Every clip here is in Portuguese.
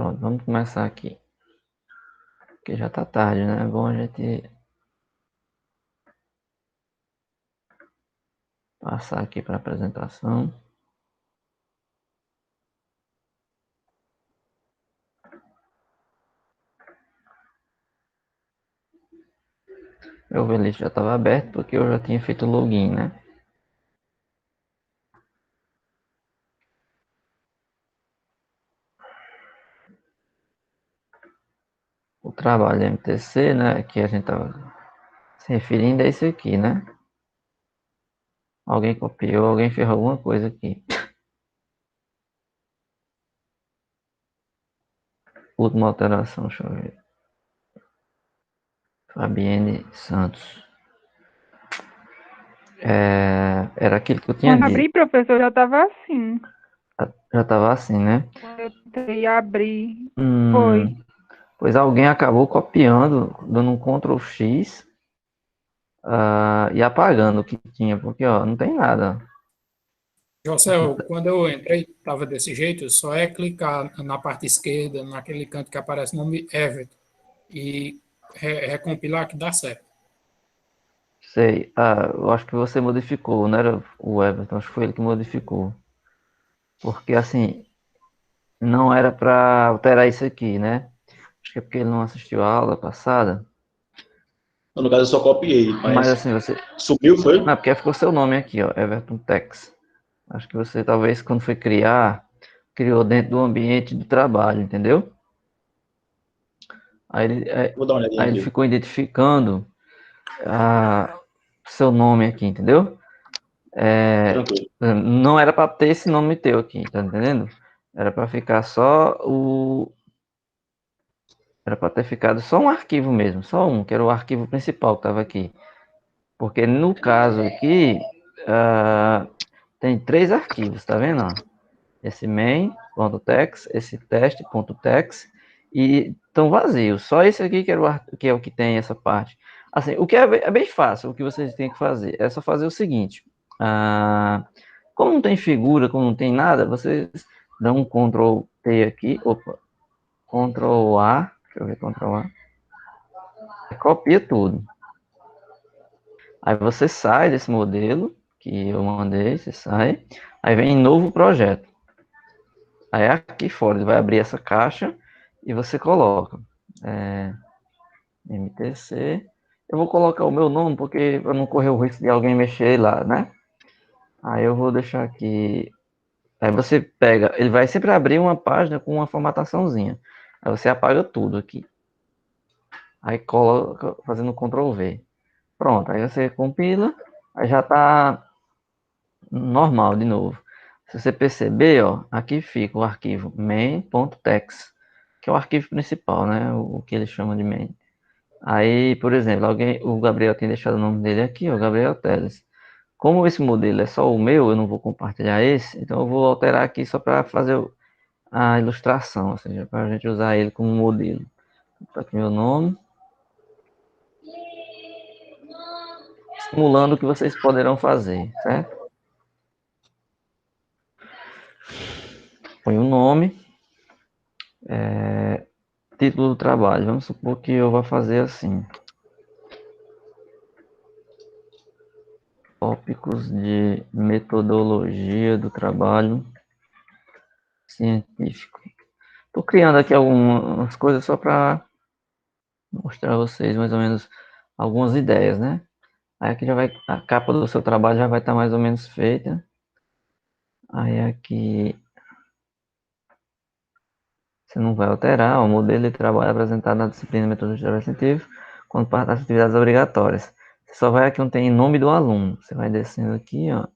Pronto, vamos começar aqui. Porque já tá tarde, né? É bom a gente passar aqui para a apresentação. Meu Overlist já estava aberto porque eu já tinha feito o login, né? O trabalho MTC, né? Que a gente estava se referindo a isso aqui, né? Alguém copiou, alguém fez alguma coisa aqui. Última alteração, deixa eu ver. Fabienne Santos. Era aquilo que eu tinha Quando dito. abri, professor, já estava assim. Já estava assim, né? Quando eu tentei abrir, Hum, foi. pois alguém acabou copiando, dando um Ctrl X e apagando o que tinha, porque ó, não tem nada. José, quando eu entrei, estava desse jeito, só é clicar na parte esquerda, naquele canto que aparece o nome Everton, e recompilar que dá certo. Sei. Eu acho que você modificou, não era o Everton, acho que foi ele que modificou. Porque assim, não era para alterar isso aqui, né? Acho que é porque ele não assistiu a aula passada. No caso, eu só copiei, Mas mas assim, você. subiu, foi? Não, porque ficou seu nome aqui, ó, Everton Tex. Acho que você talvez quando foi criar, criou dentro do ambiente do trabalho, entendeu? Aí ele, é, Vou dar uma olhadinha aí ele aqui. ficou identificando seu nome aqui, entendeu? Tranquilo. Não era para ter esse nome teu aqui, tá entendendo? Era para ficar só o. Era para ter ficado só um arquivo mesmo, só um, que era o arquivo principal que estava aqui. Porque no caso aqui, tem três arquivos, tá vendo? Ó? Esse main.txt, esse teste.txt, e estão vazios. Só esse aqui que é o que tem essa parte. Assim, o que é bem fácil, o que vocês têm que fazer é só fazer o seguinte. Como não tem figura, como não tem nada, vocês dão um Ctrl T aqui, opa, Ctrl A, deixa eu ver, Ctrl A, copia tudo. Aí você sai desse modelo que eu mandei, você sai, aí vem em novo projeto. Aí aqui fora ele vai abrir essa caixa e você coloca MTC. Eu vou colocar o meu nome porque para não correr o risco de alguém mexer lá, né? Aí eu vou deixar aqui. Aí você pega, ele vai sempre abrir uma página com uma formataçãozinha. Aí você apaga tudo aqui. Aí coloca fazendo Ctrl V. Pronto, aí você compila, aí já tá normal de novo. Se você perceber, ó, aqui fica o arquivo main.txt, que é o arquivo principal, né? O que eles chamam de main. Aí, por exemplo, o Gabriel tem deixado o nome dele aqui, o Gabriel Teles. Como esse modelo é só o meu, eu não vou compartilhar esse, então eu vou alterar aqui só para fazer a ilustração, ou seja, para a gente usar ele como modelo. Tá aqui meu nome, simulando o que vocês poderão fazer, certo? Põe o nome, título do trabalho. Vamos supor que eu vou fazer assim: tópicos de metodologia do trabalho científico. Estou criando aqui algumas coisas só para mostrar a vocês mais ou menos algumas ideias, né? Aí aqui já vai, a capa do seu trabalho já vai estar mais ou menos feita. Aí aqui você não vai alterar o modelo de trabalho apresentado na disciplina de metodologia de trabalho científico quando parte das atividades obrigatórias. Você só vai aqui onde tem nome do aluno. Você vai descendo aqui, ó.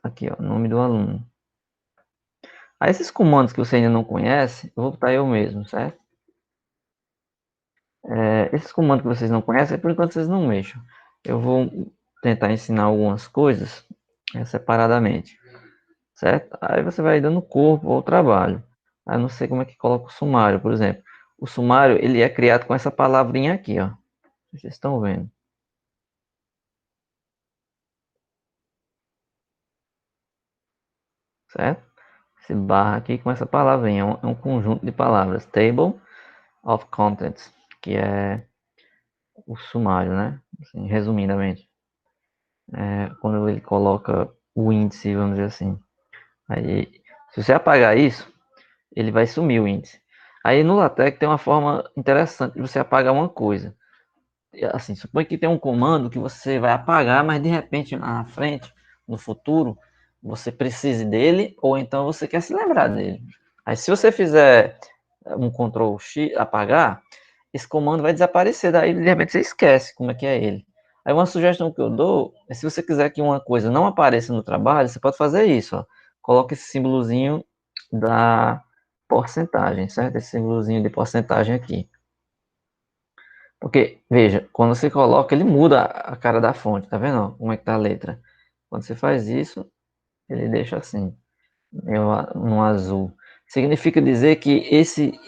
Aqui, ó, nome do aluno. Aí esses comandos que você ainda não conhece, eu vou botar eu mesmo, certo? Esses comandos que vocês não conhecem, por enquanto vocês não mexam. Eu vou tentar ensinar algumas coisas separadamente, certo? Aí você vai dando corpo ao trabalho. Aí eu não sei como é que coloca o sumário, por exemplo. O sumário, ele é criado com essa palavrinha aqui, ó. Vocês estão vendo, certo? esse barra aqui com essa palavrinha, é um conjunto de palavras, table of contents, que é o sumário, né? Assim, resumidamente, quando ele coloca o índice, vamos dizer assim. Aí, se você apagar isso, ele vai sumir o índice. Aí no LaTeX tem uma forma interessante de você apagar uma coisa. Assim, supõe que tem um comando que você vai apagar, mas de repente na frente, no futuro, você precise dele, ou então você quer se lembrar dele. Aí se você fizer um Ctrl X, apagar, esse comando vai desaparecer, daí de repente você esquece como é que é ele. Aí uma sugestão que eu dou é, se você quiser que uma coisa não apareça no trabalho, você pode fazer isso, ó. Coloca esse símbolozinho da porcentagem, certo? Esse símbolozinho de porcentagem aqui. Porque, veja, quando você coloca, ele muda a cara da fonte, tá vendo? Como é que tá a letra. Quando você faz isso, ele deixa assim, no azul. Significa dizer que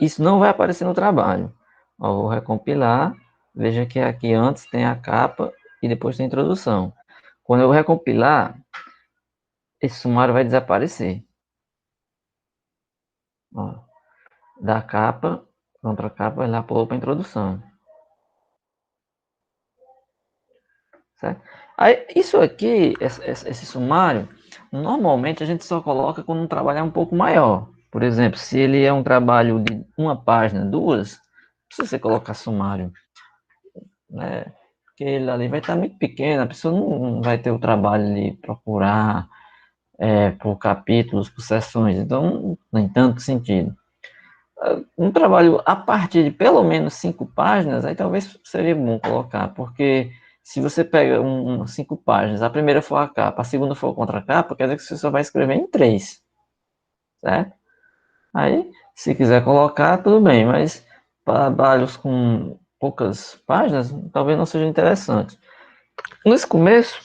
isso não vai aparecer no trabalho. Ó, vou recompilar, veja que aqui antes tem a capa e depois tem a introdução. Quando eu recompilar, esse sumário vai desaparecer. Ó, da capa, contra a capa, ele já pulou para a introdução. Certo? Aí, isso aqui, esse sumário, normalmente a gente só coloca quando um trabalho é um pouco maior. Por exemplo, se ele é um trabalho de uma página, duas, não precisa você colocar sumário, né? Porque ele ali vai estar muito pequeno, a pessoa não vai ter o trabalho de procurar por capítulos, por seções, então não tem tanto sentido. Um trabalho a partir de pelo menos 5 páginas, aí talvez seria bom colocar, porque se você pega 5 páginas, a primeira for a capa, a segunda for a contracapa, quer dizer que você só vai escrever em 3, certo? Aí, se quiser colocar, tudo bem, mas trabalhos com poucas páginas, talvez não seja interessante. Nesse começo,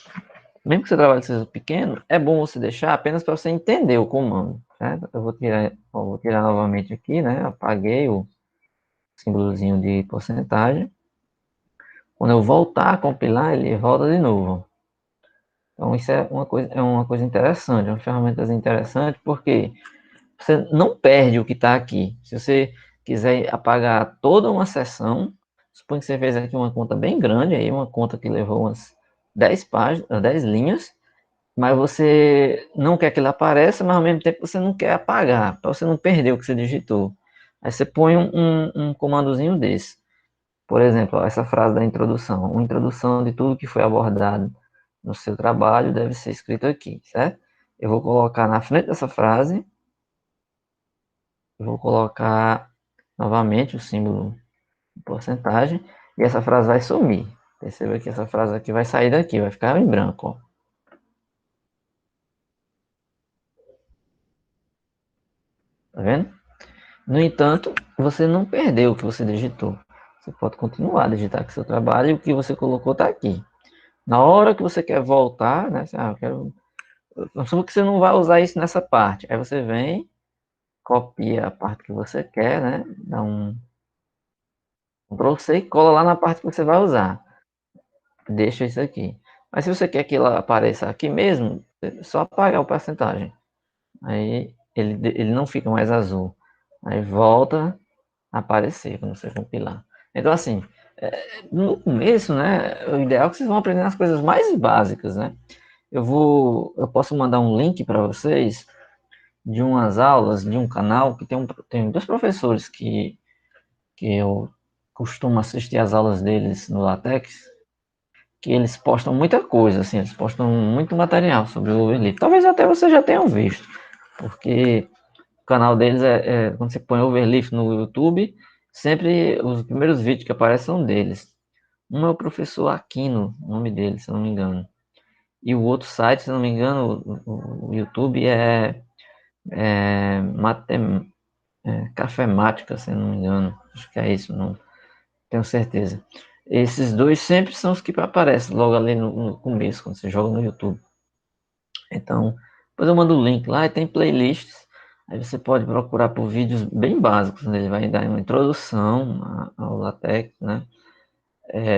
mesmo que seu trabalho seja pequeno, é bom você deixar apenas para você entender o comando, certo? Eu vou tirar novamente aqui, né? Apaguei o símbolozinho de porcentagem. Quando eu voltar a compilar, ele volta de novo. Então isso é uma coisa interessante, uma ferramenta interessante, porque você não perde o que está aqui. Se você quiser apagar toda uma seção, suponho que você fez aqui uma conta bem grande, aí uma conta que levou umas 10 páginas, 10 linhas, mas você não quer que ele apareça, mas ao mesmo tempo você não quer apagar, para você não perder o que você digitou. Aí você põe um comandozinho desse. Por exemplo, essa frase da introdução. Uma introdução de tudo que foi abordado no seu trabalho deve ser escrito aqui, certo? Eu vou colocar na frente dessa frase, eu vou colocar novamente o símbolo de porcentagem, e essa frase vai sumir. Perceba que essa frase aqui vai sair daqui, vai ficar em branco, ó. Tá vendo? No entanto, você não perdeu o que você digitou. Você pode continuar a digitar aqui seu trabalho e o que você colocou está aqui. Na hora que você quer voltar, né? Eu quero. Assumo que você não vai usar isso nessa parte. Aí você vem, copia a parte que você quer, né? Dá um Ctrl+C e cola lá na parte que você vai usar. Deixa isso aqui. Mas se você quer que ela apareça aqui mesmo, é só apagar o porcentagem. Aí ele não fica mais azul. Aí volta a aparecer quando você compilar. Então, assim, no começo, né? O ideal é que vocês vão aprender as coisas mais básicas, né? Eu posso mandar um link para vocês de umas aulas de um canal que tem dois professores que eu costumo assistir as aulas deles no LaTeX, que eles postam muita coisa, assim, eles postam muito material sobre o Overleaf. Talvez até vocês já tenham visto, porque o canal deles quando você põe Overleaf no YouTube, sempre os primeiros vídeos que aparecem são deles. Um é o professor Aquino, o nome dele, se eu não me engano. E o outro site, se não me engano, o YouTube é Cafemática, se não me engano. Acho que é isso, não tenho certeza. Esses dois sempre são os que aparecem logo ali no começo, quando você joga no YouTube. Então, depois eu mando o link lá e tem playlists. Aí você pode procurar por vídeos bem básicos, né? Ele vai dar uma introdução ao LaTeX, né?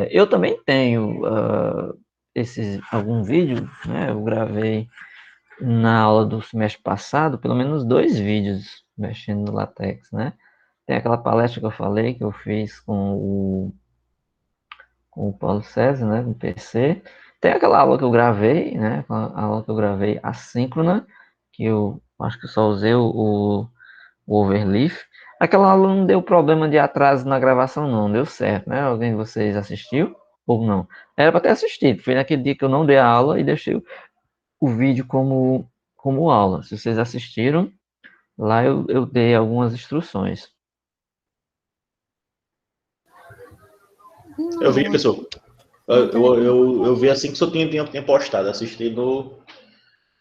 Eu também tenho algum vídeo, né? Eu gravei na aula do semestre passado, pelo menos 2 vídeos mexendo no LaTeX, né? Tem aquela palestra que eu falei, que eu fiz com o Paulo César, né, no PC. Tem aquela aula que eu gravei, né, a aula que eu gravei assíncrona, que eu acho que eu só usei o Overleaf. Aquela aula não deu problema de atraso na gravação, não, deu certo, né? Alguém de vocês assistiu ou não? Era para ter assistido, foi naquele dia que eu não dei a aula e deixei o vídeo como aula. Se vocês assistiram, lá eu dei algumas instruções. Eu vi, pessoal. Eu vi assim que o senhor tinha postado. Assisti no.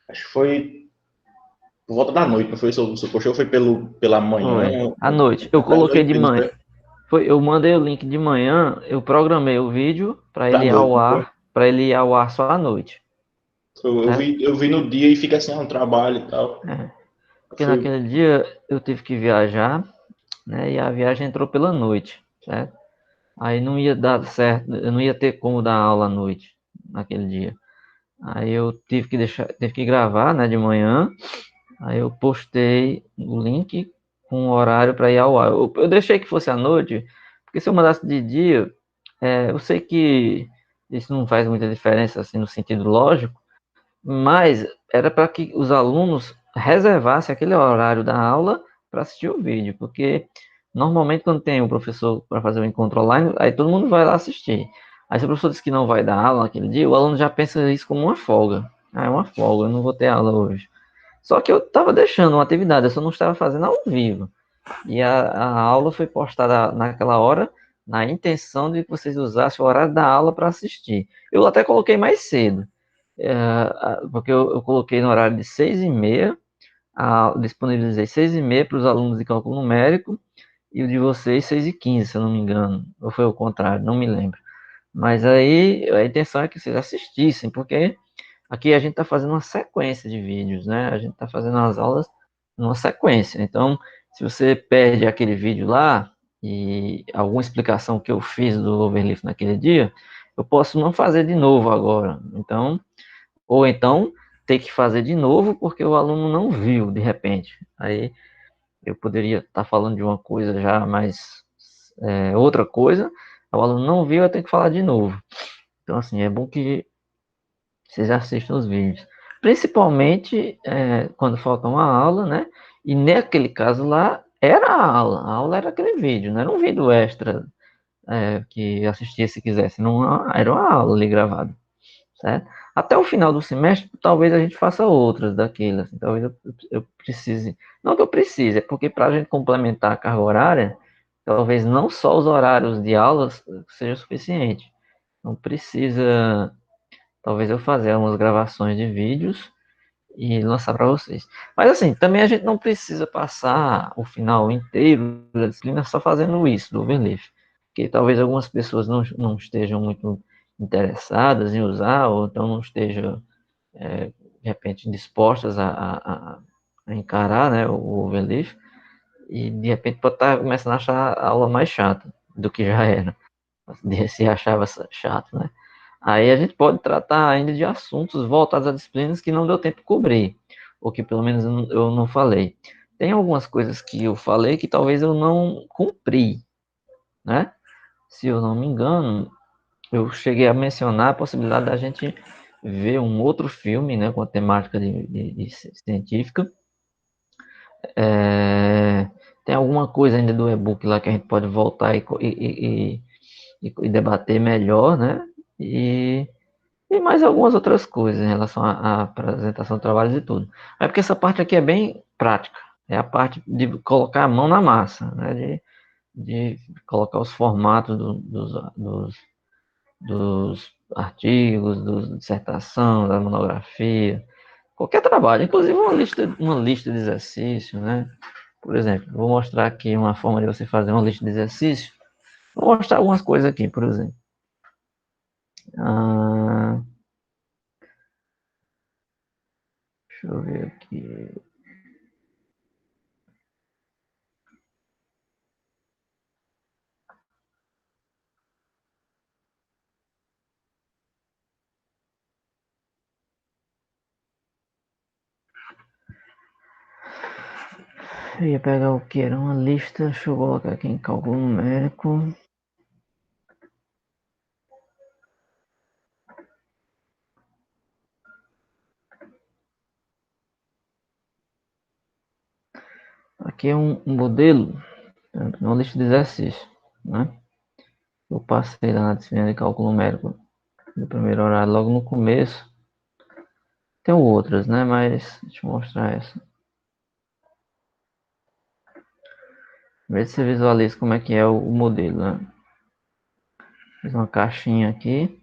Acho que foi por volta da noite, não foi? O senhor postou foi pela Foi, manhã. à noite. Eu Da coloquei noite de mesmo, manhã. né? Eu mandei o link de manhã, eu programei o vídeo Pra noite, não foi? para ele ir ao ar só à noite, certo? Eu vi no dia e fica assim, um trabalho e tal. É, porque Foi. naquele dia eu tive que viajar, né? E a viagem entrou pela noite, certo? Aí não ia dar certo, eu não ia ter como dar aula à noite naquele dia. Aí eu tive que gravar, né, de manhã. Aí eu postei o link com o horário para ir ao ar. Eu deixei que fosse à noite, porque se eu mandasse de dia, eu sei que isso não faz muita diferença assim no sentido lógico, mas era para que os alunos reservassem aquele horário da aula para assistir o vídeo, porque normalmente quando tem um professor para fazer o encontro online, aí todo mundo vai lá assistir. Aí se o professor diz que não vai dar aula naquele dia, o aluno já pensa isso como uma folga. Ah, é uma folga, eu não vou ter aula hoje. Só que eu estava deixando uma atividade, eu só não estava fazendo ao vivo. E a aula foi postada naquela hora, na intenção de que vocês usassem o horário da aula para assistir. Eu até coloquei mais cedo, porque eu coloquei no horário de 6h30, disponibilizei 6h30 para os alunos de cálculo numérico, e o de vocês 6h15, se eu não me engano. Ou foi o contrário, não me lembro. Mas aí a intenção é que vocês assistissem, porque aqui a gente está fazendo uma sequência de vídeos, né? A gente está fazendo as aulas numa sequência. Então, se você perde aquele vídeo lá e alguma explicação que eu fiz do Overleaf naquele dia, eu posso não fazer de novo agora. Então, ou então ter que fazer de novo porque o aluno não viu de repente. Aí eu poderia estar falando de uma coisa já mais outra coisa, o aluno não viu, eu tenho que falar de novo. Então, assim, é bom que vocês assistam os vídeos. Principalmente quando falta uma aula, né? E naquele caso lá, era a aula era aquele vídeo, não era um vídeo extra que assistia se quisesse, não era uma aula ali gravada, certo? Até o final do semestre, talvez a gente faça outras daquelas, assim, talvez eu precise, não que eu precise, é porque para a gente complementar a carga horária, talvez não só os horários de aulas seja suficiente, não precisa. Talvez eu fazer algumas gravações de vídeos e lançar para vocês. Mas assim, também a gente não precisa passar o final inteiro da disciplina só fazendo isso, do overleaf. Porque talvez algumas pessoas não estejam muito interessadas em usar, ou então não estejam, de repente, dispostas a encarar, né, o overleaf, e de repente pode estar começando a achar a aula mais chata do que já era. Se achava chato, né? Aí a gente pode tratar ainda de assuntos voltados a disciplinas que não deu tempo de cobrir, ou que pelo menos eu não falei. Tem algumas coisas que eu falei que talvez eu não cumpri, né? Se eu não me engano, eu cheguei a mencionar a possibilidade da gente ver um outro filme, né, com a temática de científica. Tem alguma coisa ainda do e-book lá que a gente pode voltar e debater melhor, né? E mais algumas outras coisas em relação à apresentação de trabalhos e tudo. É porque essa parte aqui é bem prática. É a parte de colocar a mão na massa, né? De colocar os formatos dos artigos, da dissertação, da monografia, qualquer trabalho, inclusive uma lista de exercícios, né? Por exemplo, vou mostrar aqui uma forma de você fazer uma lista de exercícios. Vou mostrar algumas coisas aqui, por exemplo. Ah, deixa eu ver aqui. Eu ia pegar o que? Era uma lista. Deixa eu colocar aqui em cálculo numérico. Aqui é um modelo, uma lista de exercícios, né? Eu passei lá na disciplina de cálculo numérico do primeiro horário logo no começo. Tem outras, né? Mas deixa eu mostrar essa. Vê se você visualiza como é que é o modelo, né? Fiz uma caixinha aqui,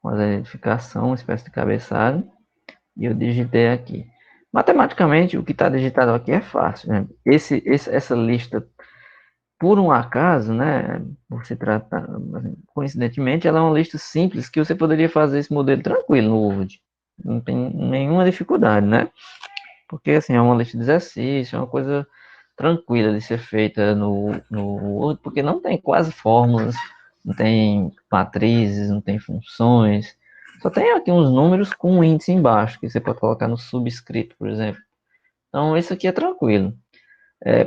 com a identificação, uma espécie de cabeçalho, e eu digitei aqui. Matematicamente, o que está digitado aqui é fácil, né? Essa lista, por um acaso, né? Por se tratar, coincidentemente, ela é uma lista simples que você poderia fazer esse modelo tranquilo no Word. Não tem nenhuma dificuldade, né? Porque assim, é uma lista de exercício, é uma coisa tranquila de ser feita no Word, porque não tem quase fórmulas, não tem matrizes, não tem funções, só tem aqui uns números com um índice embaixo, que você pode colocar no subscrito, por exemplo. Então, isso aqui é tranquilo.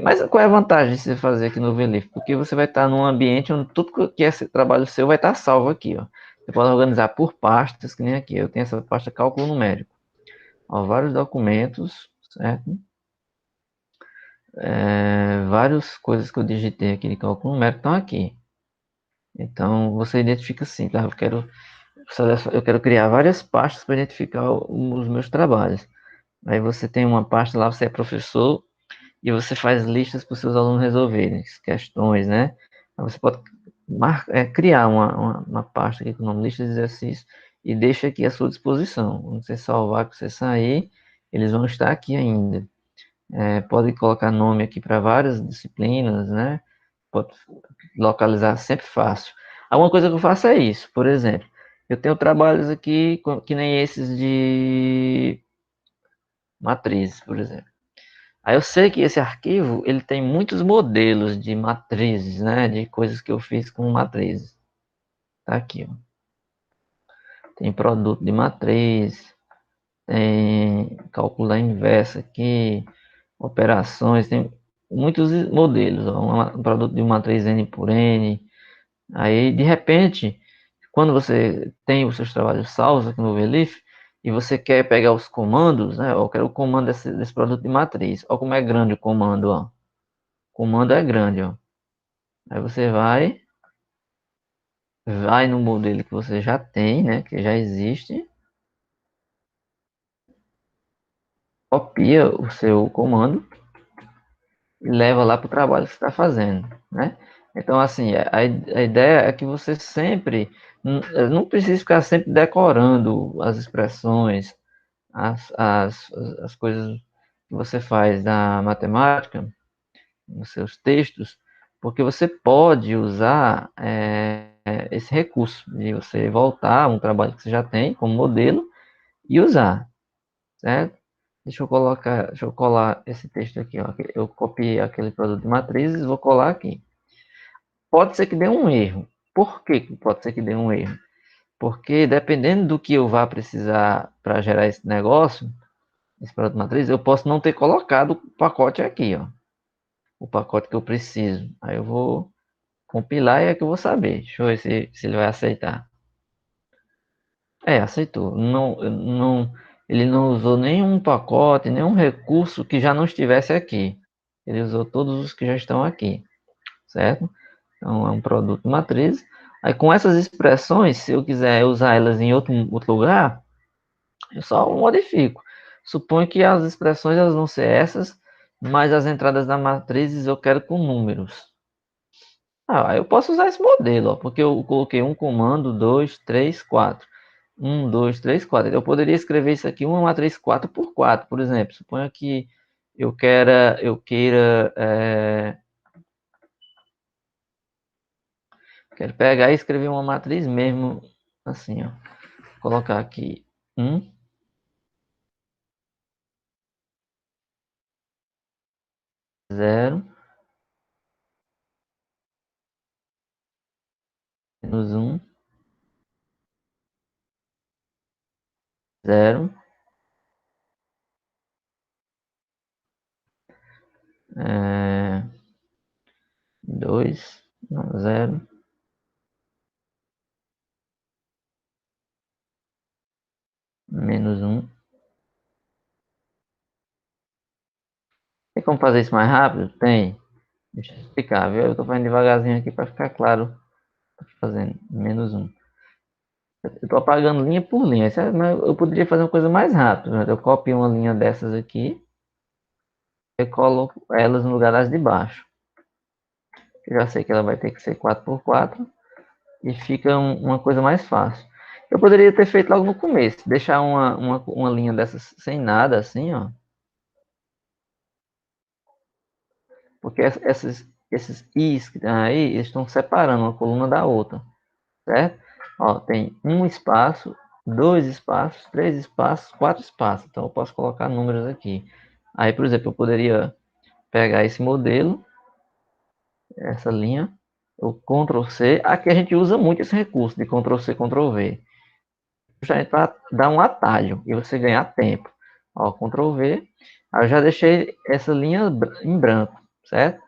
Mas qual é a vantagem de você fazer aqui no VLIF? Porque você vai estar num ambiente onde tudo que é trabalho seu vai estar salvo aqui, ó. Você pode organizar por pastas, que nem aqui. Eu tenho essa pasta cálculo numérico. Ó, vários documentos, certo? Várias coisas que eu digitei aqui de cálculo numérico estão aqui. Então, você identifica assim, tá? Eu quero criar várias pastas para identificar os meus trabalhos. Aí você tem uma pasta lá, você é professor, e você faz listas para os seus alunos resolverem, questões, né? Aí você pode criar uma pasta aqui com o nome lista de exercícios e deixa aqui à sua disposição. Quando você salvar, que você sair, eles vão estar aqui ainda. Pode colocar nome aqui para várias disciplinas, né? Pode localizar sempre fácil. Alguma coisa que eu faço é isso, por exemplo, eu tenho trabalhos aqui que nem esses de matrizes, por exemplo. Aí eu sei que esse arquivo ele tem muitos modelos de matrizes, né? De coisas que eu fiz com matrizes. Tá aqui, ó. Tem produto de matriz, tem cálculo da inversa aqui, operações, tem muitos modelos, ó, um produto de matriz N por N. Aí, de repente, quando você tem os seus trabalhos salvos aqui no VLIF, e você quer pegar os comandos, né? Eu quero o comando desse produto de matriz. Olha como é grande o comando, ó. O comando é grande, ó. Aí você vai no modelo que você já tem, né? Que já existe, copia o seu comando e leva lá para o trabalho que você está fazendo, né? Então, assim, a ideia é que você sempre, não precisa ficar sempre decorando as expressões, as coisas que você faz na matemática, nos seus textos, porque você pode usar esse recurso de você voltar a um trabalho que você já tem como modelo e usar, certo? Deixa eu colar esse texto aqui, ó. Eu copiei aquele produto de matrizes, vou colar aqui. Pode ser que dê um erro. Por que pode ser que dê um erro? Porque dependendo do que eu vá precisar para gerar esse negócio, esse produto de matriz, eu posso não ter colocado o pacote aqui, ó. O pacote que eu preciso. Aí eu vou compilar e é que eu vou saber. Deixa eu ver se ele vai aceitar. Aceitou. Ele não usou nenhum pacote, nenhum recurso que já não estivesse aqui. Ele usou todos os que já estão aqui, certo? Então é um produto matriz. Aí com essas expressões, se eu quiser usar elas em outro lugar, eu só modifico. Suponho que as expressões elas vão ser essas, mas as entradas da matrizes eu quero com números. Eu posso usar esse modelo, ó, porque eu coloquei um comando, 2, 3, 4. 1, 2, 3, 4. Eu poderia escrever isso aqui, uma matriz 4 por 4, por exemplo. Suponha que eu quero pegar e escrever uma matriz mesmo, assim, ó. Colocar aqui 1, 0, menos 1, 0, 2, 0, menos 1. Tem como fazer isso mais rápido? Tem. Deixa eu explicar, viu? Eu tô fazendo devagarzinho aqui para ficar claro. Tô fazendo menos 1. Eu tô apagando linha por linha. Mas eu poderia fazer uma coisa mais rápida, né? Eu copio uma linha dessas aqui e coloco elas no lugar das de baixo. Eu já sei que ela vai ter que ser 4x4 e fica uma coisa mais fácil. Eu poderia ter feito logo no começo, deixar uma linha dessas sem nada, assim, ó. Porque esses i's que tem aí, eles estão separando uma coluna da outra, certo? Ó, tem um espaço, dois espaços, três espaços, quatro espaços. Então eu posso colocar números aqui. Aí, por exemplo, eu poderia pegar esse modelo, essa linha, o Ctrl C. Aqui a gente usa muito esse recurso de Ctrl C, Ctrl V. Justamente para dar um atalho e você ganhar tempo. Ó, Ctrl V. Aí eu já deixei essa linha em branco, certo?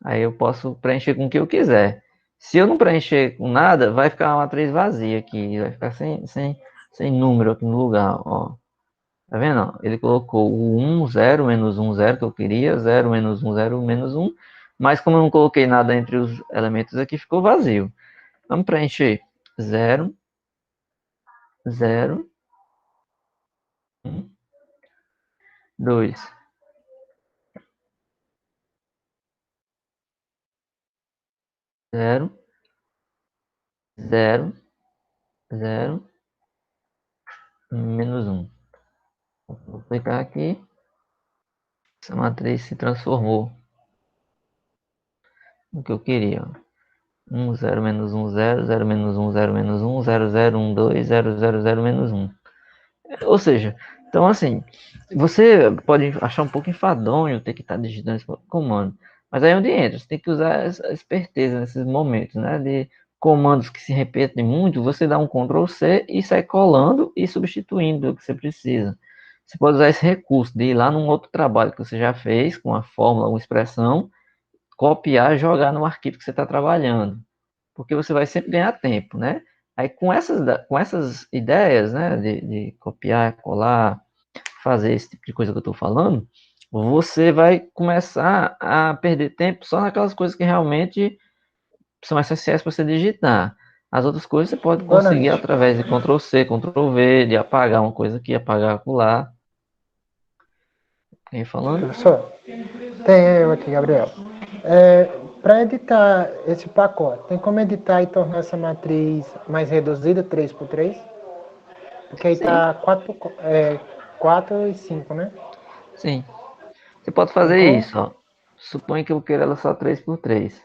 Aí eu posso preencher com o que eu quiser. Se eu não preencher com nada, vai ficar uma matriz vazia aqui. Vai ficar sem número aqui no lugar, ó. Tá vendo? Ele colocou o 1, 0, menos 1, 0 que eu queria. 0, menos 1, 0, menos 1. Mas como eu não coloquei nada entre os elementos aqui, ficou vazio. Vamos preencher 0, 0, 1, 2, 0, 0, 0, menos 1. Vou clicar aqui. Essa matriz se transformou no que eu queria. 1, 0, menos 1, 0, 0, menos 1, 0, menos 1, 0, 0, 1, 2, 0, 0, 0, menos 1. Ou seja, então assim, você pode achar um pouco enfadonho ter que estar digitando esse comando. Mas aí é onde entra, você tem que usar essa esperteza nesses momentos, né? De comandos que se repetem muito, você dá um Ctrl C e sai colando e substituindo o que você precisa. Você pode usar esse recurso de ir lá num outro trabalho que você já fez, com uma fórmula, uma expressão, copiar e jogar no arquivo que você está trabalhando. Porque você vai sempre ganhar tempo, né? Aí com essas ideias, né, de copiar, colar, fazer esse tipo de coisa que eu estou falando, você vai começar a perder tempo só naquelas coisas que realmente são essenciais para você digitar. As outras coisas você pode Boa conseguir noite. através de Ctrl C, Ctrl V, de apagar uma coisa aqui, apagar acolá. Quem falando? Professor, tem eu aqui, Gabriel. Para editar esse pacote, tem como editar e tornar essa matriz mais reduzida, 3x3? Porque aí Sim, tá 4 e 5, né? sim. Você pode Tem fazer como? isso, ó. Suponha que eu queira ela só 3x3.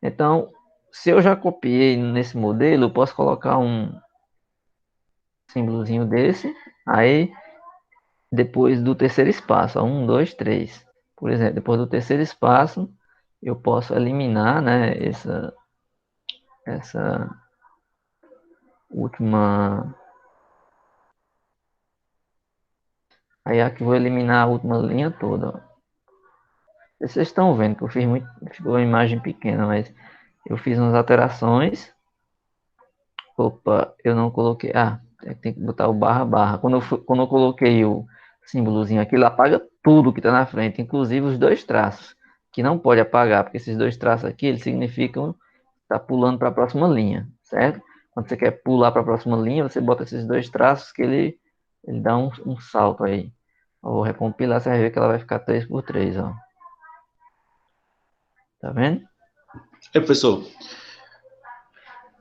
Então, se eu já copiei nesse modelo, eu posso colocar um símbolozinho desse. Aí, depois do terceiro espaço, ó, 1, 2, 3. Por exemplo, depois do terceiro espaço, eu posso eliminar, né, essa última. Aí aqui eu vou eliminar a última linha toda, ó. Vocês estão vendo que eu fiz muito, ficou uma imagem pequena, mas eu fiz umas alterações. Opa, eu não coloquei. Ah, tem que botar o barra barra. Quando eu coloquei o símbolozinho aqui, ele apaga tudo que está na frente, inclusive os dois traços, que não pode apagar, porque esses dois traços aqui, eles significam tá pulando para a próxima linha, certo? Quando você quer pular para a próxima linha, você bota esses dois traços que ele dá um salto aí. Eu vou recompilar, você vai ver que ela vai ficar 3x3, ó. Tá vendo? É, professor,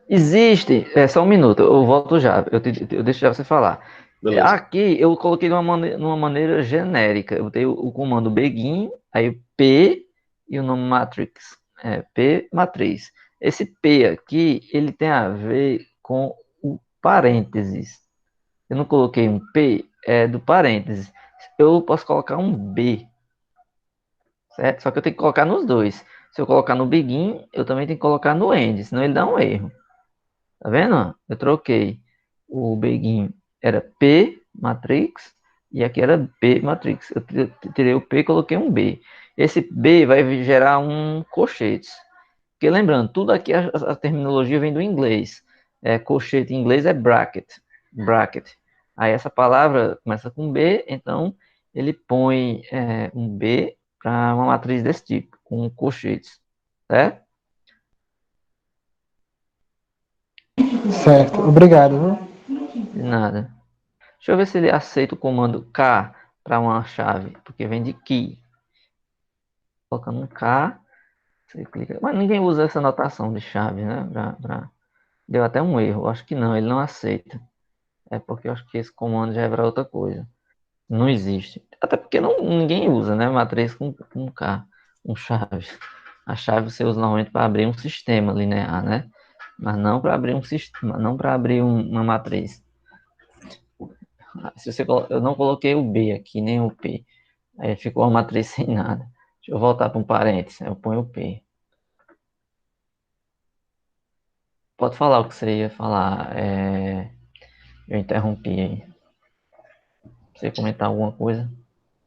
Existe, só um minuto, eu volto já, eu deixo já você falar. beleza. Aqui eu coloquei de uma maneira genérica, eu tenho o comando begin, aí o P e o nome matrix, P matriz. Esse P aqui, ele tem a ver com o parênteses. Eu não coloquei um P, é do parênteses. Eu posso colocar um B, certo? Só que eu tenho que colocar nos dois. Se eu colocar no begin, eu também tenho que colocar no end, senão ele dá um erro. Tá vendo? Eu troquei o begin era P matrix e aqui era B matrix. Eu tirei o P e coloquei um B. Esse B vai gerar um colchetes. Porque lembrando, tudo aqui, a terminologia vem do inglês. Colchete em inglês é bracket. Bracket. Aí essa palavra começa com B, então ele põe um B para uma matriz desse tipo, com colchetes. Certo? Certo, obrigado, viu? De nada. Deixa eu ver se ele aceita o comando K para uma chave, porque vem de key. Colocando um K, você clica. Mas ninguém usa essa notação de chave, né? Deu até um erro. Acho que não, ele não aceita. É porque eu acho que esse comando já é para outra coisa. Não existe. Até porque ninguém usa, né? Matriz com K, com chave. A chave você usa normalmente para abrir um sistema linear, né? Mas não para abrir um sistema, não para abrir uma matriz. Eu não coloquei o B aqui, nem o P. Aí ficou uma matriz sem nada. Deixa eu voltar para um parênteses. Eu ponho o P. Pode falar o que você ia falar. Eu interrompi aí. Você ia comentar alguma coisa?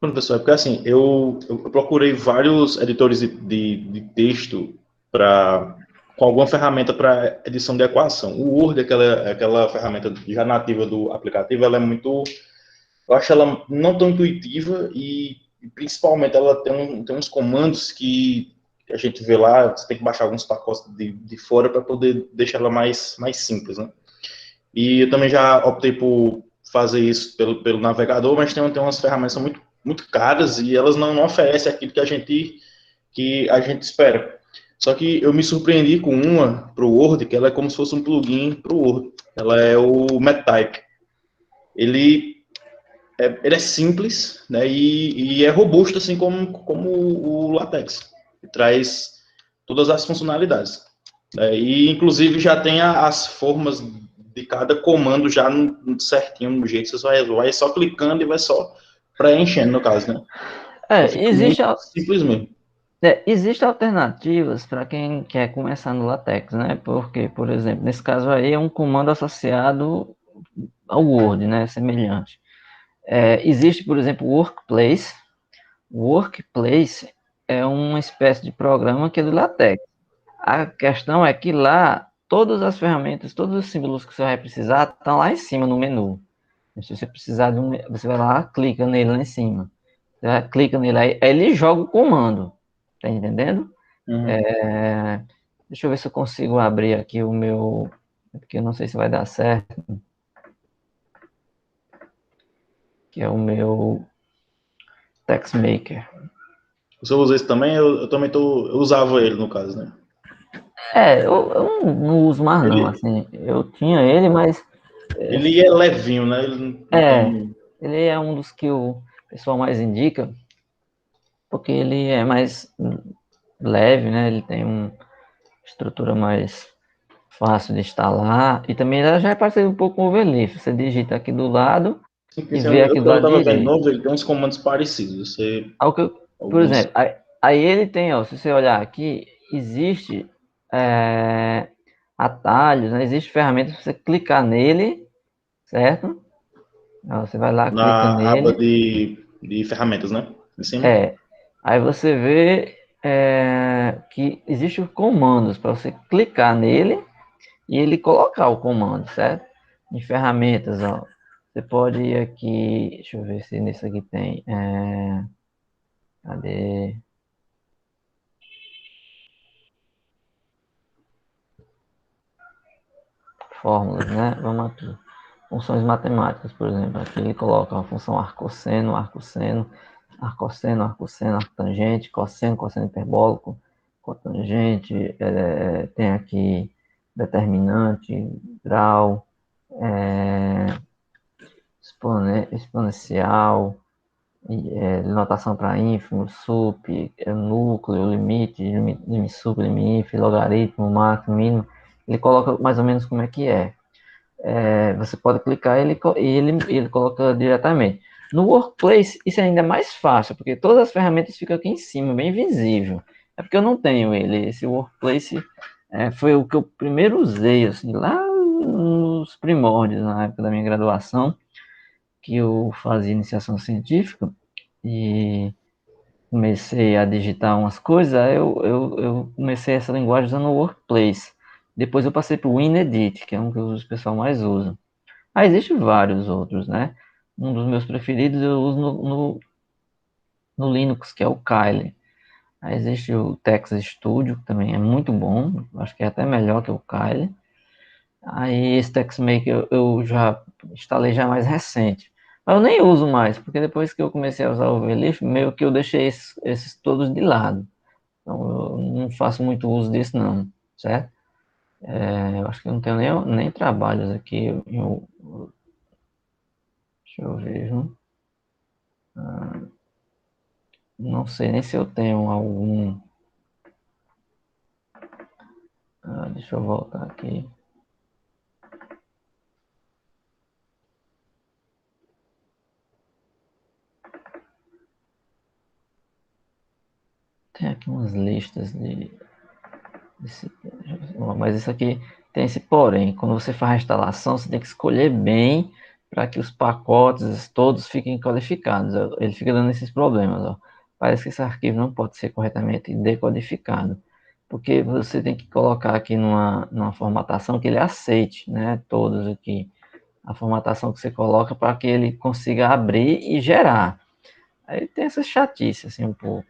Bom, pessoal, é porque assim, eu procurei vários editores de texto com alguma ferramenta para edição de equação. O Word, aquela ferramenta já nativa do aplicativo, ela é muito... Eu acho ela não tão intuitiva e principalmente ela tem uns comandos que a gente vê lá, você tem que baixar alguns pacotes de fora para poder deixar ela mais simples, né? E eu também já optei por fazer isso pelo navegador, mas tem umas ferramentas que são muito caras e elas não oferecem aquilo que a gente espera. Só que eu me surpreendi com uma para o Word, que ela é como se fosse um plugin para o Word. Ela é o MatType. Ele é simples, né, e é robusto, assim como o LaTeX. Ele traz todas as funcionalidades. E, inclusive, já tem as formas de cada comando já certinho, no jeito. Você vai só clicando e vai só preenchendo, no caso, né? Então, fica muito simples mesmo. Existem alternativas para quem quer começar no LaTeX, né? Porque, por exemplo, nesse caso aí é um comando associado ao Word, né? Semelhante. Existe, por exemplo, o Workplace. O Workplace é uma espécie de programa que é do LaTeX. A questão é que lá, todas as ferramentas, todos os símbolos que você vai precisar estão lá em cima no menu. Se você precisar de você vai lá, clica nele lá em cima. Você clica nele aí ele joga o comando. Tá entendendo? Uhum. Deixa eu ver se eu consigo abrir aqui o meu... Porque eu não sei se vai dar certo. Que é o meu TextMaker. Você usa esse também? Eu também eu usava ele, no caso, né? Eu não uso mais não, assim. Eu tinha ele, mas... Ele é levinho, né? Ele não tem... Ele é um dos que o pessoal mais indica, porque ele é mais leve, né? Ele tem uma estrutura mais fácil de instalar, e também ele já é parecido um pouco com o Overleaf. Você digita aqui do lado e vê aqui do lado tava vendo direito. novo, ele tem uns comandos parecidos. Por exemplo, aí ele tem, ó, se você olhar aqui, existe atalhos, né? Existe ferramentas para você clicar nele, certo? Aí você vai lá, clica Na aba nele. de ferramentas, né? Em cima. Aí você vê que existem comandos para você clicar nele e ele colocar o comando, certo? Em ferramentas, ó. Você pode ir aqui, deixa eu ver se nesse aqui tem. Cadê? Fórmulas, né? Vamos aqui. Funções matemáticas, por exemplo. Aqui ele coloca a função arcosseno, arcosseno, arcosseno, arcosseno, arctangente, cosseno, cosseno hiperbólico, cotangente, tem aqui determinante, grau, exponencial, notação para ínfimo, sup, núcleo, limite, limite sup, limite, logaritmo, máximo, mínimo. Ele coloca mais ou menos como é que é. Você pode clicar e ele coloca diretamente. No Workplace, isso é ainda mais fácil, porque todas as ferramentas ficam aqui em cima, bem visível. É porque eu não tenho ele. Esse Workplace foi o que eu primeiro usei, assim, lá nos primórdios, na época da minha graduação, que eu fazia iniciação científica e comecei a digitar umas coisas, eu comecei essa linguagem usando o Workplace. Depois eu passei para o WinEdit, que é um que o pessoal mais usa. Existem vários outros, né? Um dos meus preferidos eu uso no Linux, que é o Kali. Aí existe o Texas Studio, que também é muito bom, acho que é até melhor que o Kali. Aí esse TextMaker eu já instalei já mais recente. Mas eu nem uso mais, porque depois que eu comecei a usar o Overleaf, meio que eu deixei esses todos de lado. Então eu não faço muito uso disso não, certo? Eu acho que eu não tenho nem trabalhos aqui. Deixa eu ver, viu? Não sei nem se eu tenho algum. Deixa eu voltar aqui. Tem aqui umas listas mas isso aqui tem esse porém. Quando você faz a instalação, você tem que escolher bem para que os pacotes todos fiquem qualificados. Ele fica dando esses problemas. Ó. Parece que esse arquivo não pode ser corretamente decodificado, porque você tem que colocar aqui numa formatação que ele aceite, né? Todos aqui. A formatação que você coloca para que ele consiga abrir e gerar. Aí tem essa chatice assim um pouco.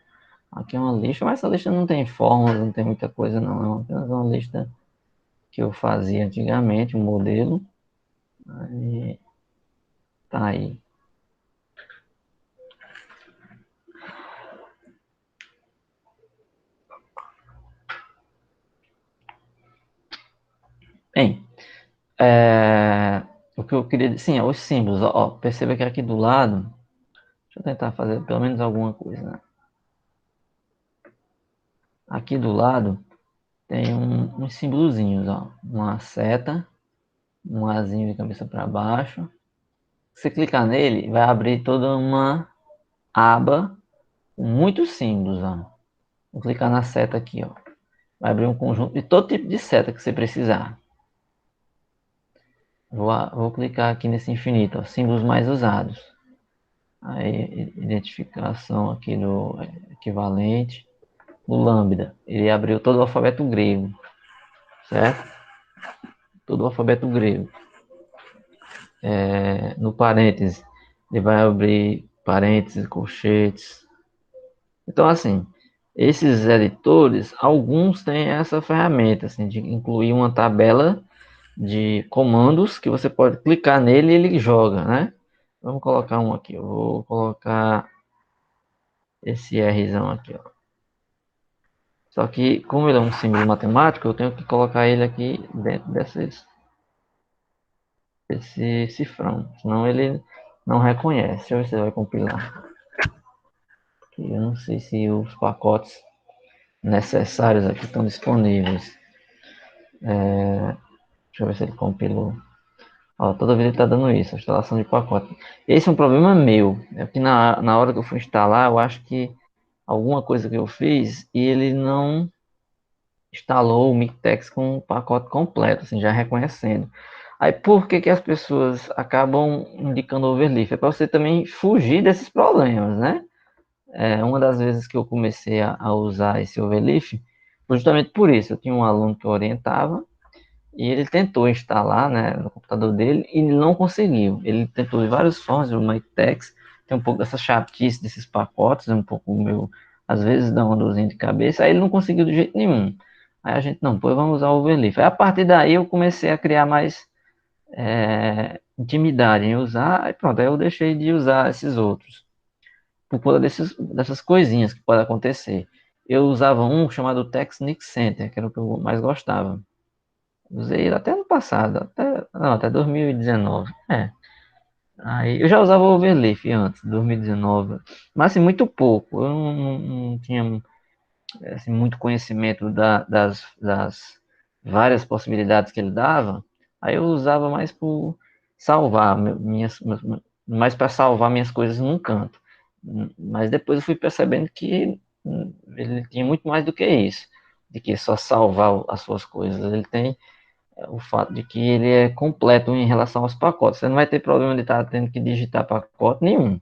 Aqui é uma lista, mas essa lista não tem fórmulas, não tem muita coisa não, é apenas uma lista que eu fazia antigamente, um modelo, aí tá aí. Bem, o que eu queria dizer, sim, os símbolos, ó, perceba que aqui do lado, deixa eu tentar fazer pelo menos alguma coisa, né? Aqui do lado tem uns símbolozinhos, ó, uma seta, um azinho de cabeça para baixo. Se você clicar nele, vai abrir toda uma aba com muitos símbolos, ó. Vou clicar na seta aqui, ó. Vai abrir um conjunto de todo tipo de seta que você precisar. Vou clicar aqui nesse infinito, ó, símbolos mais usados. Aí, identificação aqui do equivalente. O lambda, ele abriu todo o alfabeto grego, certo? Todo o alfabeto grego. No parênteses, ele vai abrir parênteses, colchetes. Então, assim, esses editores, alguns têm essa ferramenta, assim, de incluir uma tabela de comandos que você pode clicar nele e ele joga, né? Vamos colocar um aqui. Eu vou colocar esse Rzão aqui, ó. Só que, como ele é um símbolo matemático, eu tenho que colocar ele aqui dentro desse cifrão. Senão ele não reconhece. Deixa eu ver se ele vai compilar. Eu não sei se os pacotes necessários aqui estão disponíveis. Deixa eu ver se ele compilou. Ó, toda vez ele está dando isso, a instalação de pacote. Esse é um problema meu. É que na hora que eu fui instalar, eu acho que alguma coisa que eu fiz e ele não instalou o Mictex com o pacote completo, assim, já reconhecendo. Aí por que que as pessoas acabam indicando overleaf? É para você também fugir desses problemas, né? Uma das vezes que eu comecei a usar esse overleaf foi justamente por isso. Eu tinha um aluno que eu orientava e ele tentou instalar, né, no computador dele e ele não conseguiu. Ele tentou de várias formas, o Mictex tem um pouco dessa chatice desses pacotes, um pouco meu, às vezes dá uma dorzinha de cabeça, aí ele não conseguiu de jeito nenhum. Aí a gente, não, pois vamos usar o overleaf. Aí a partir daí eu comecei a criar mais intimidade em usar, aí pronto, aí eu deixei de usar esses outros, por conta dessas coisinhas que podem acontecer. Eu usava um chamado Technic Center, que era o que eu mais gostava. Usei ele até ano passado, até 2019. Aí eu já usava o Overleaf antes, 2019, mas assim, muito pouco. Eu não tinha assim, muito conhecimento das várias possibilidades que ele dava. Aí eu usava mais por salvar mais para salvar minhas coisas num canto. Mas depois eu fui percebendo que ele tinha muito mais do que isso, de que só salvar as suas coisas. Ele tem o fato de que ele é completo em relação aos pacotes. Você não vai ter problema de estar tendo que digitar pacote nenhum.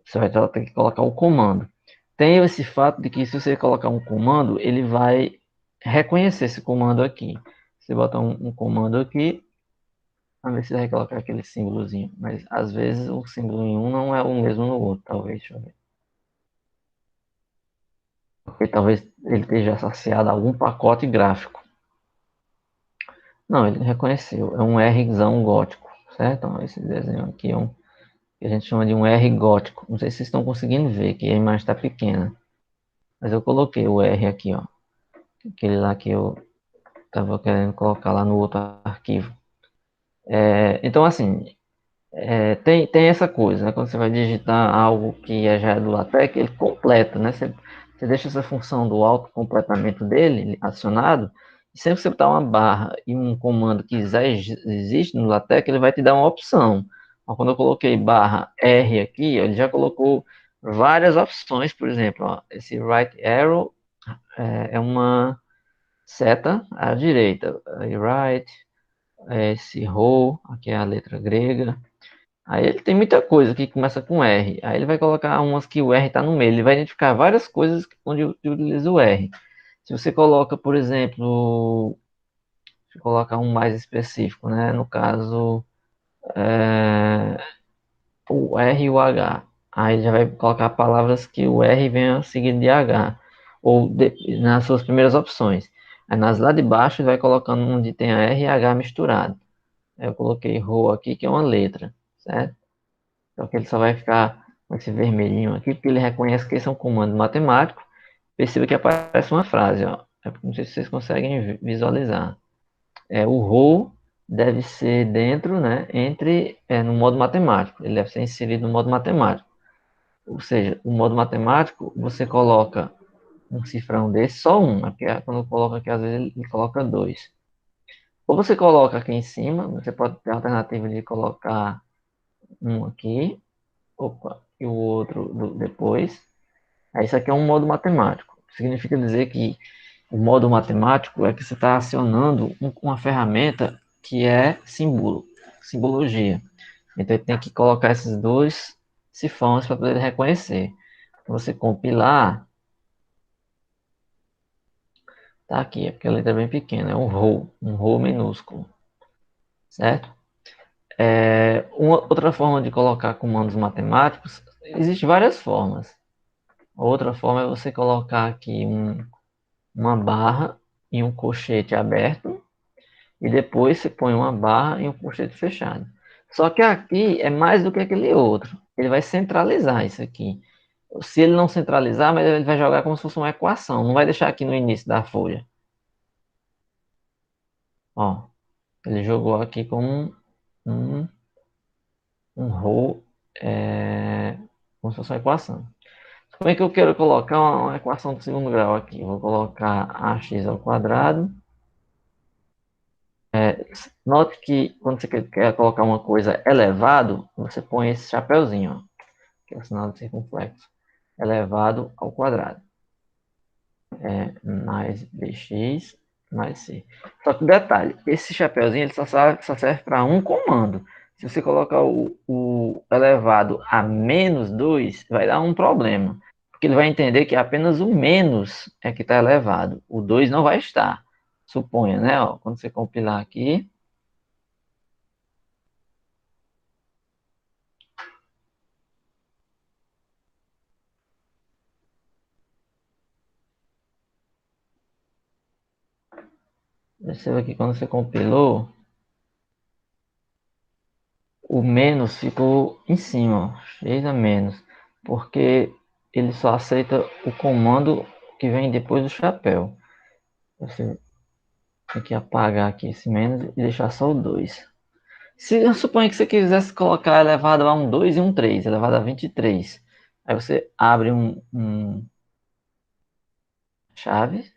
Você vai ter que colocar o comando. Tem esse fato de que se você colocar um comando, ele vai reconhecer esse comando aqui. Você bota um comando aqui, vamos ver se vai colocar aquele símbolozinho. Mas às vezes o símbolo em um não é o mesmo no outro, talvez, deixa eu ver. Porque talvez ele esteja associado a algum pacote gráfico. Não, ele reconheceu. É um Rzão gótico, certo? Então, esse desenho aqui é um que a gente chama de um R gótico. Não sei se vocês estão conseguindo ver, que a imagem está pequena. Mas eu coloquei o R aqui, ó. Aquele lá que eu estava querendo colocar lá no outro arquivo. Então, assim, tem essa coisa, né? Quando você vai digitar algo que já é do LaTeX, ele completa, né? Você deixa essa função do autocompletamento dele acionado, e sempre que você botar uma barra e um comando que já existe no LaTeX, ele vai te dar uma opção. Então, quando eu coloquei barra R aqui, ele já colocou várias opções, por exemplo, ó, esse right arrow é uma seta à direita, aí right, esse row, aqui é a letra grega. Aí ele tem muita coisa que começa com R. Aí ele vai colocar umas que o R está no meio. Ele vai identificar várias coisas onde utiliza o R. Se você coloca, por exemplo, se colocar um mais específico, né? No caso, o R e o H. Aí ele já vai colocar palavras que o R venha seguido de H. Ou nas suas primeiras opções. Aí nas lá de baixo ele vai colocando onde tem a R e H misturado. Aí eu coloquei row aqui, que é uma letra, certo? Então que ele só vai ficar com esse vermelhinho aqui, porque ele reconhece que esse é um comando matemático. Perceba que aparece uma frase, ó. Não sei se vocês conseguem visualizar. O row deve ser dentro, né, no modo matemático. Ele deve ser inserido no modo matemático. Ou seja, o modo matemático, você coloca um cifrão desse, só um. Porque quando eu coloco aqui, às vezes ele coloca dois. Ou você coloca aqui em cima, você pode ter a alternativa de colocar um aqui, opa, e o outro depois. Aí isso aqui é um modo matemático. Significa dizer que o modo matemático é que você está acionando uma ferramenta que é simbologia. Então ele tem que colocar esses dois cifrões para poder reconhecer. Você compilar, tá aqui, é porque a letra é bem pequena, é um row minúsculo, certo? Uma outra forma de colocar comandos matemáticos, existem várias formas. Outra forma é você colocar aqui uma barra e um colchete aberto, e depois você põe uma barra e um colchete fechado. Só que aqui é mais do que aquele outro. Ele vai centralizar isso aqui. Se ele não centralizar, mas ele vai jogar como se fosse uma equação. Não vai deixar aqui no início da folha. Ó, ele jogou aqui como um row, como se fosse uma equação. Como é que eu quero colocar uma equação do segundo grau aqui? Vou colocar ax ao quadrado. Note que quando você quer colocar uma coisa elevado, você põe esse chapéuzinho, ó, que é o sinal de circunflexo. Elevado ao quadrado. Mais bx mais c. Só que detalhe, esse chapéuzinho ele só serve para um comando. Se você colocar o elevado a menos 2, vai dar um problema. Porque ele vai entender que apenas o menos é que está elevado. O 2 não vai estar. Suponha, né? Ó, quando você compilar aqui, perceba que quando você compilou, o menos ficou em cima, ó, x a menos, porque ele só aceita o comando que vem depois do chapéu. Você tem que apagar aqui esse menos e deixar só o 2. Se eu suponho que você quisesse colocar elevado a um 2 e um 3, elevado a 23, aí você abre um chave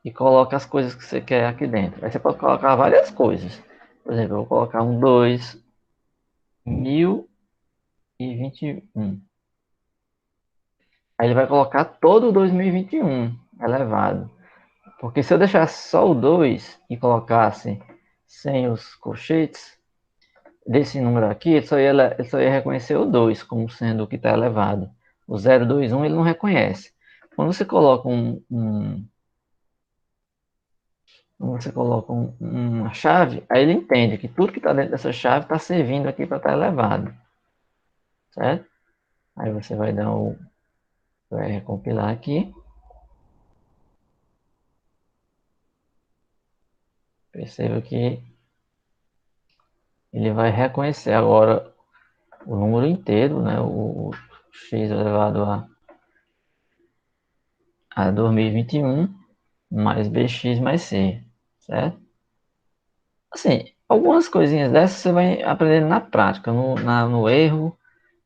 e coloca as coisas que você quer aqui dentro. Aí você pode colocar várias coisas. Por exemplo, eu vou colocar um 2021. Aí ele vai colocar todo o 2021 elevado. Porque se eu deixasse só o 2 e colocasse sem os colchetes, desse número aqui, ele só ia reconhecer o 2 como sendo o que está elevado. O 0, 2, 1 ele não reconhece. Quando você coloca uma chave, aí ele entende que tudo que está dentro dessa chave está servindo aqui para estar elevado. Certo? Aí você vai recompilar aqui. Perceba que ele vai reconhecer agora o número inteiro, né? O x elevado a 2021 mais bx mais c, certo? Assim, algumas coisinhas dessas você vai aprendendo na prática, no erro,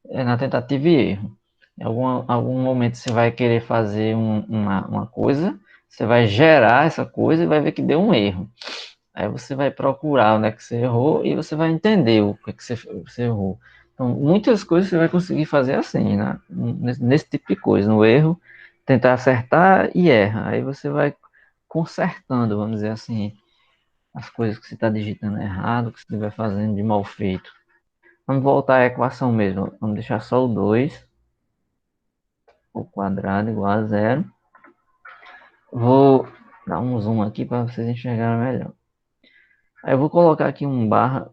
na tentativa e erro. Em algum momento você vai querer fazer uma coisa, você vai gerar essa coisa e vai ver que deu um erro. Aí você vai procurar onde é que você errou e você vai entender o que é que você errou. Então, muitas coisas você vai conseguir fazer assim, né? Nesse tipo de coisa, no erro, tentar acertar e erra. Aí você vai consertando, vamos dizer assim, as coisas que você está digitando errado, que você estiver fazendo de mal feito. Vamos voltar à equação mesmo. Vamos deixar só o 2, o quadrado igual a 0. Vou dar um zoom aqui para vocês enxergarem melhor. Aí eu vou colocar aqui um barra,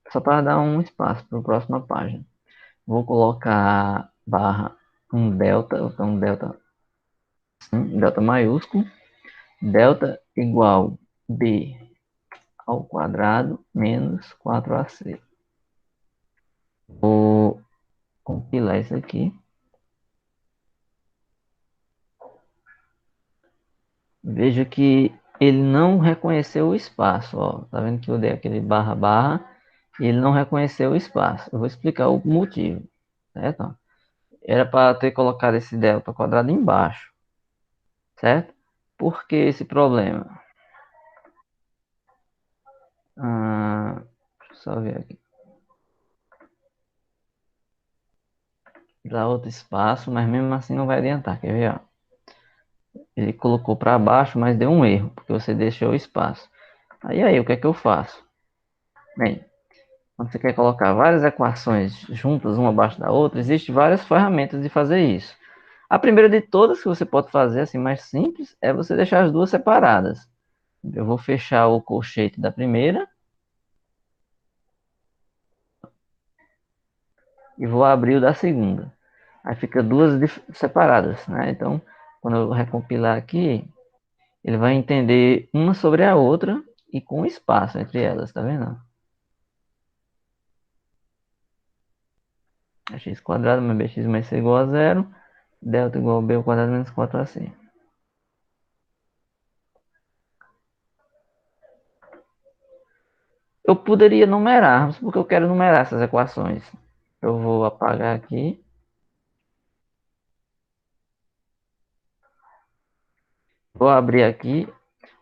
só para dar um espaço para a próxima página. Vou colocar barra um delta, então delta maiúsculo, delta igual b ao quadrado menos 4ac. Vou compilar isso aqui. Veja que ele não reconheceu o espaço, ó. Tá vendo que eu dei aquele barra barra e ele não reconheceu o espaço. Eu vou explicar o motivo, certo? Era para ter colocado esse delta quadrado embaixo, certo? Por que esse problema? Deixa eu só ver aqui. Dá outro espaço, mas mesmo assim não vai adiantar, quer ver? Ó? Ele colocou para baixo, mas deu um erro, porque você deixou o espaço. Aí, o que é que eu faço? Bem, quando você quer colocar várias equações juntas, uma abaixo da outra, existem várias ferramentas de fazer isso. A primeira de todas que você pode fazer, assim, mais simples, é você deixar as duas separadas. Eu vou fechar o colchete da primeira e vou abrir o da segunda. Aí fica duas separadas, né? Então, quando eu recompilar aqui, ele vai entender uma sobre a outra e com espaço entre elas, tá vendo? X quadrado mais bx mais c igual a 0, delta igual a b ao quadrado menos 4ac. Eu poderia numerar, mas porque eu quero numerar essas equações. Eu vou apagar aqui. Vou abrir aqui.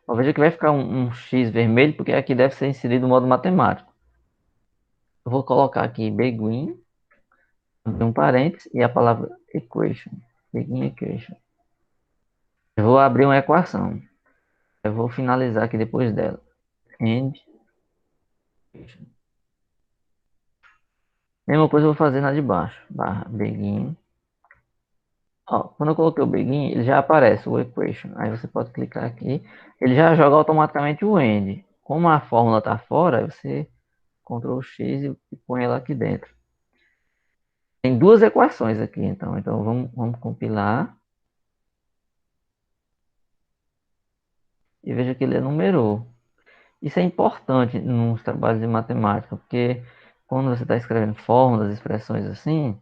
Veja que vai ficar um X vermelho, porque aqui deve ser inserido o modo matemático. Eu vou colocar aqui begin, um parênteses, e a palavra equation. Begin equation. Eu vou abrir uma equação. Eu vou finalizar aqui depois dela. End equation. Mesma coisa eu vou fazer na de baixo. Barra begin. Ó, quando eu coloquei o begin, ele já aparece o equation. Aí você pode clicar aqui. Ele já joga automaticamente o end. Como a fórmula está fora, você Ctrl X e põe ela aqui dentro. Tem duas equações aqui, então. Então vamos compilar. E veja que ele numerou. Isso é importante nos trabalhos de matemática, porque quando você está escrevendo fórmulas, expressões assim,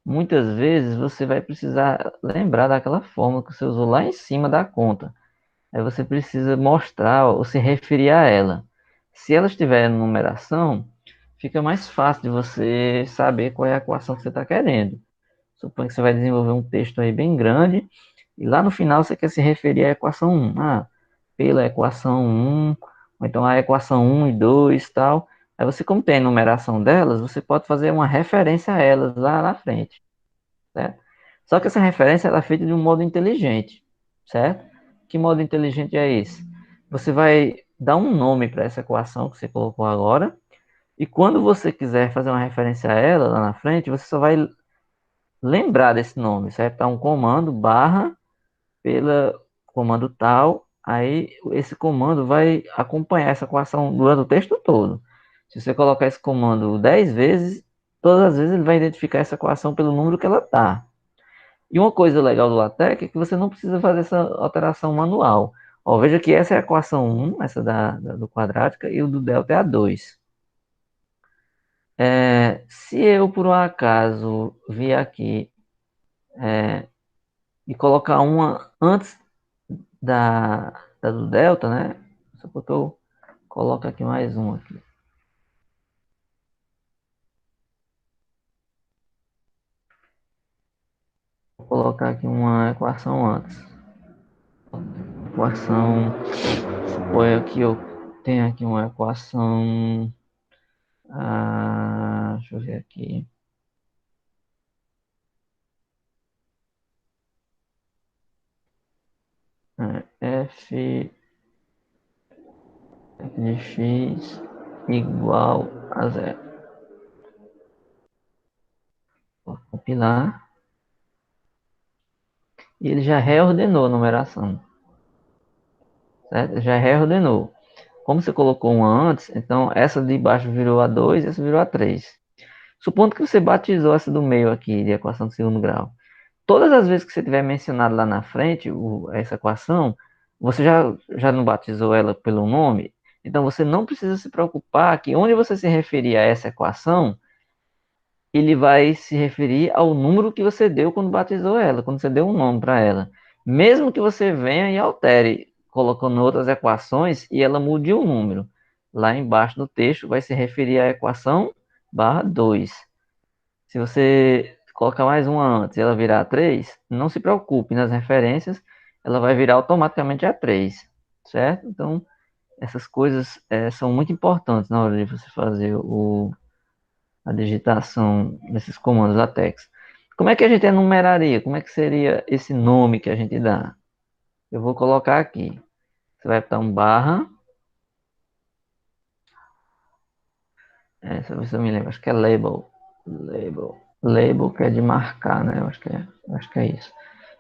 muitas vezes você vai precisar lembrar daquela fórmula que você usou lá em cima da conta. Aí você precisa mostrar ou se referir a ela. Se ela estiver em numeração, fica mais fácil de você saber qual é a equação que você está querendo. Suponha que você vai desenvolver um texto aí bem grande e lá no final você quer se referir à equação 1. Pela equação 1, ou então a equação 1 e 2 e tal. Aí você, como tem a numeração delas, você pode fazer uma referência a elas lá na frente, certo? Só que essa referência ela é feita de um modo inteligente, certo? Que modo inteligente é esse? Você vai dá um nome para essa equação que você colocou agora, e quando você quiser fazer uma referência a ela lá na frente, você só vai lembrar desse nome. Você vai dar um comando barra pela comando tal, aí esse comando vai acompanhar essa equação durante o texto todo. Se você colocar esse comando 10 vezes, todas as vezes ele vai identificar essa equação pelo número que ela está. E uma coisa legal do LaTeX é que você não precisa fazer essa alteração manual. Ó, veja que essa é a equação 1, essa do quadrática, e o do delta é a 2. Se eu, por um acaso, vir aqui e colocar uma antes da do delta, né? Só que eu coloco aqui mais um aqui. Vou colocar aqui uma equação antes. Equação, suponho que eu tenho aqui uma equação, deixa eu ver aqui. F de x igual a zero. Vou compilar. E ele já reordenou a numeração. Certo? Já reordenou. Como você colocou uma antes, então essa de baixo virou a 2 e essa virou a 3. Supondo que você batizou essa do meio aqui, de equação de segundo grau. Todas as vezes que você tiver mencionado lá na frente essa equação, você já não batizou ela pelo nome, então você não precisa se preocupar que onde você se referir a essa equação, ele vai se referir ao número que você deu quando batizou ela, quando você deu um nome para ela. Mesmo que você venha e altere, colocando outras equações e ela mude o número. Lá embaixo do texto vai se referir à equação barra 2. Se você colocar mais uma antes e ela virar 3, não se preocupe nas referências, ela vai virar automaticamente a 3, certo? Então, essas coisas são muito importantes na hora de você fazer a digitação desses comandos LaTeX. Como é que a gente enumeraria? Como é que seria esse nome que a gente dá? Eu vou colocar aqui. Você vai botar um barra. Deixa eu ver se eu me lembro. Acho que é label. Label que é de marcar, né? Eu acho que é isso.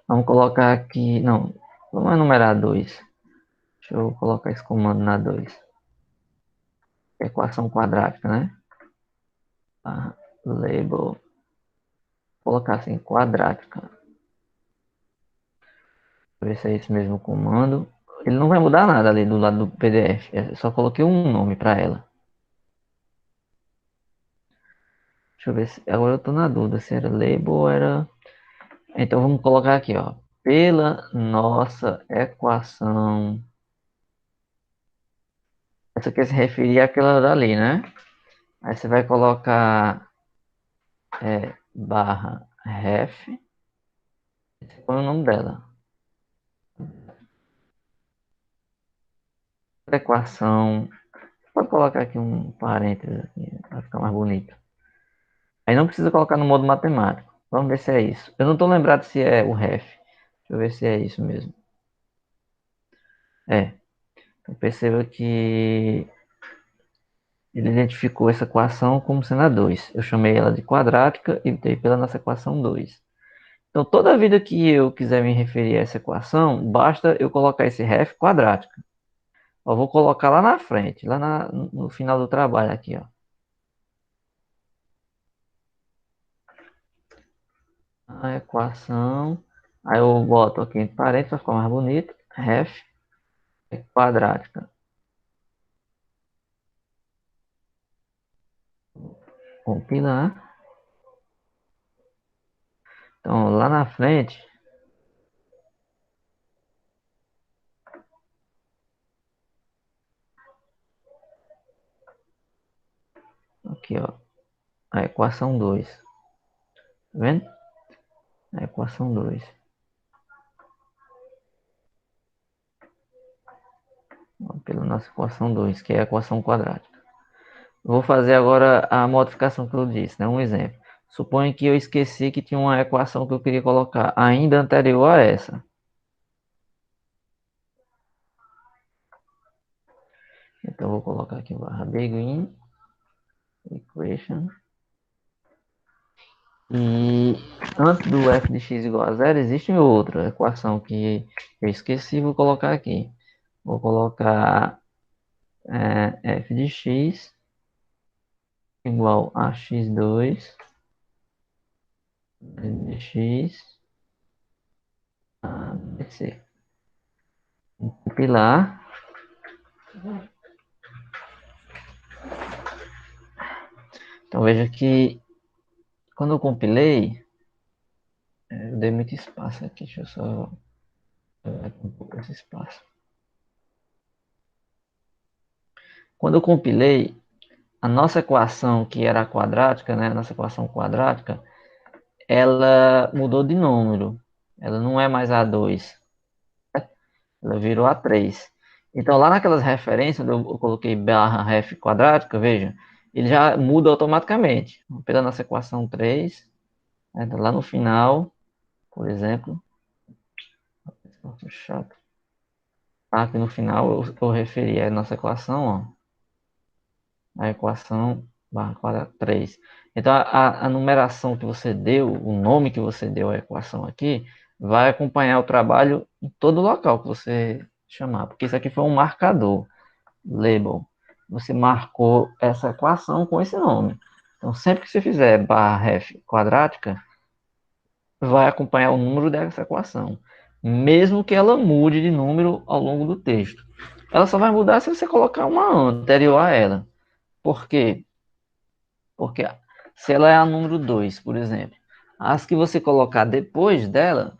Vamos colocar aqui. Não. Vamos enumerar 2. Deixa eu colocar esse comando na 2. Equação quadrática, né? Label. Vou colocar assim, quadrática. Ver se é esse mesmo comando. Ele não vai mudar nada ali do lado do PDF. Eu só coloquei um nome para ela. Deixa eu ver se. Agora eu tô na dúvida se era label ou era. Então vamos colocar aqui, ó. Pela nossa equação. Essa aqui se referir àquela dali, né? Aí você vai colocar barra ref. Esse foi o nome dela. Equação. Pode colocar aqui um parênteses aqui, para ficar mais bonito. Aí não precisa colocar no modo matemático. Vamos ver se é isso. Eu não estou lembrado se é o ref. Deixa eu ver se é isso mesmo. Então perceba que ele identificou essa equação como sendo a 2. Eu chamei ela de quadrática e botei pela nossa equação 2. Então toda vida que eu quiser me referir a essa equação, basta eu colocar esse ref quadrática. Eu vou colocar lá na frente, lá no final do trabalho aqui, ó. A equação. Aí eu boto aqui entre parênteses para ficar mais bonito. Ref quadrática. Compilar. Então lá na frente. Aqui, ó. A equação 2. Tá vendo? A equação 2. Pela nossa equação 2, que é a equação quadrática. Vou fazer agora a modificação que eu disse, né? Um exemplo. Suponha que eu esqueci que tinha uma equação que eu queria colocar ainda anterior a essa. Então, eu vou colocar aqui barra begin, equation. E antes do f de x igual a zero, existe outra equação que eu esqueci, vou colocar aqui. Vou colocar f de x igual a x2 de x a bc. Vou compilar. Então veja que quando eu compilei, eu dei muito espaço aqui, deixa eu só um pouco esse espaço. Quando eu compilei, a nossa equação, que era quadrática, né, a nossa equação quadrática, ela mudou de número. Ela não é mais A2, ela virou A3. Então, lá naquelas referências, onde eu coloquei barra ref quadrática, veja, ele já muda automaticamente. Pela nossa equação 3, né, lá no final, por exemplo, chato. Aqui no final eu referi a nossa equação, ó, a equação barra quadrada 3. Então a numeração que você deu, o nome que você deu à equação aqui, vai acompanhar o trabalho em todo local que você chamar, porque isso aqui foi um marcador, label. Você marcou essa equação com esse nome. Então sempre que você fizer barra ref quadrática, vai acompanhar o número dessa equação, mesmo que ela mude de número ao longo do texto. Ela só vai mudar se você colocar uma anterior a ela. Por quê? Porque se ela é a número 2, por exemplo, as que você colocar depois dela,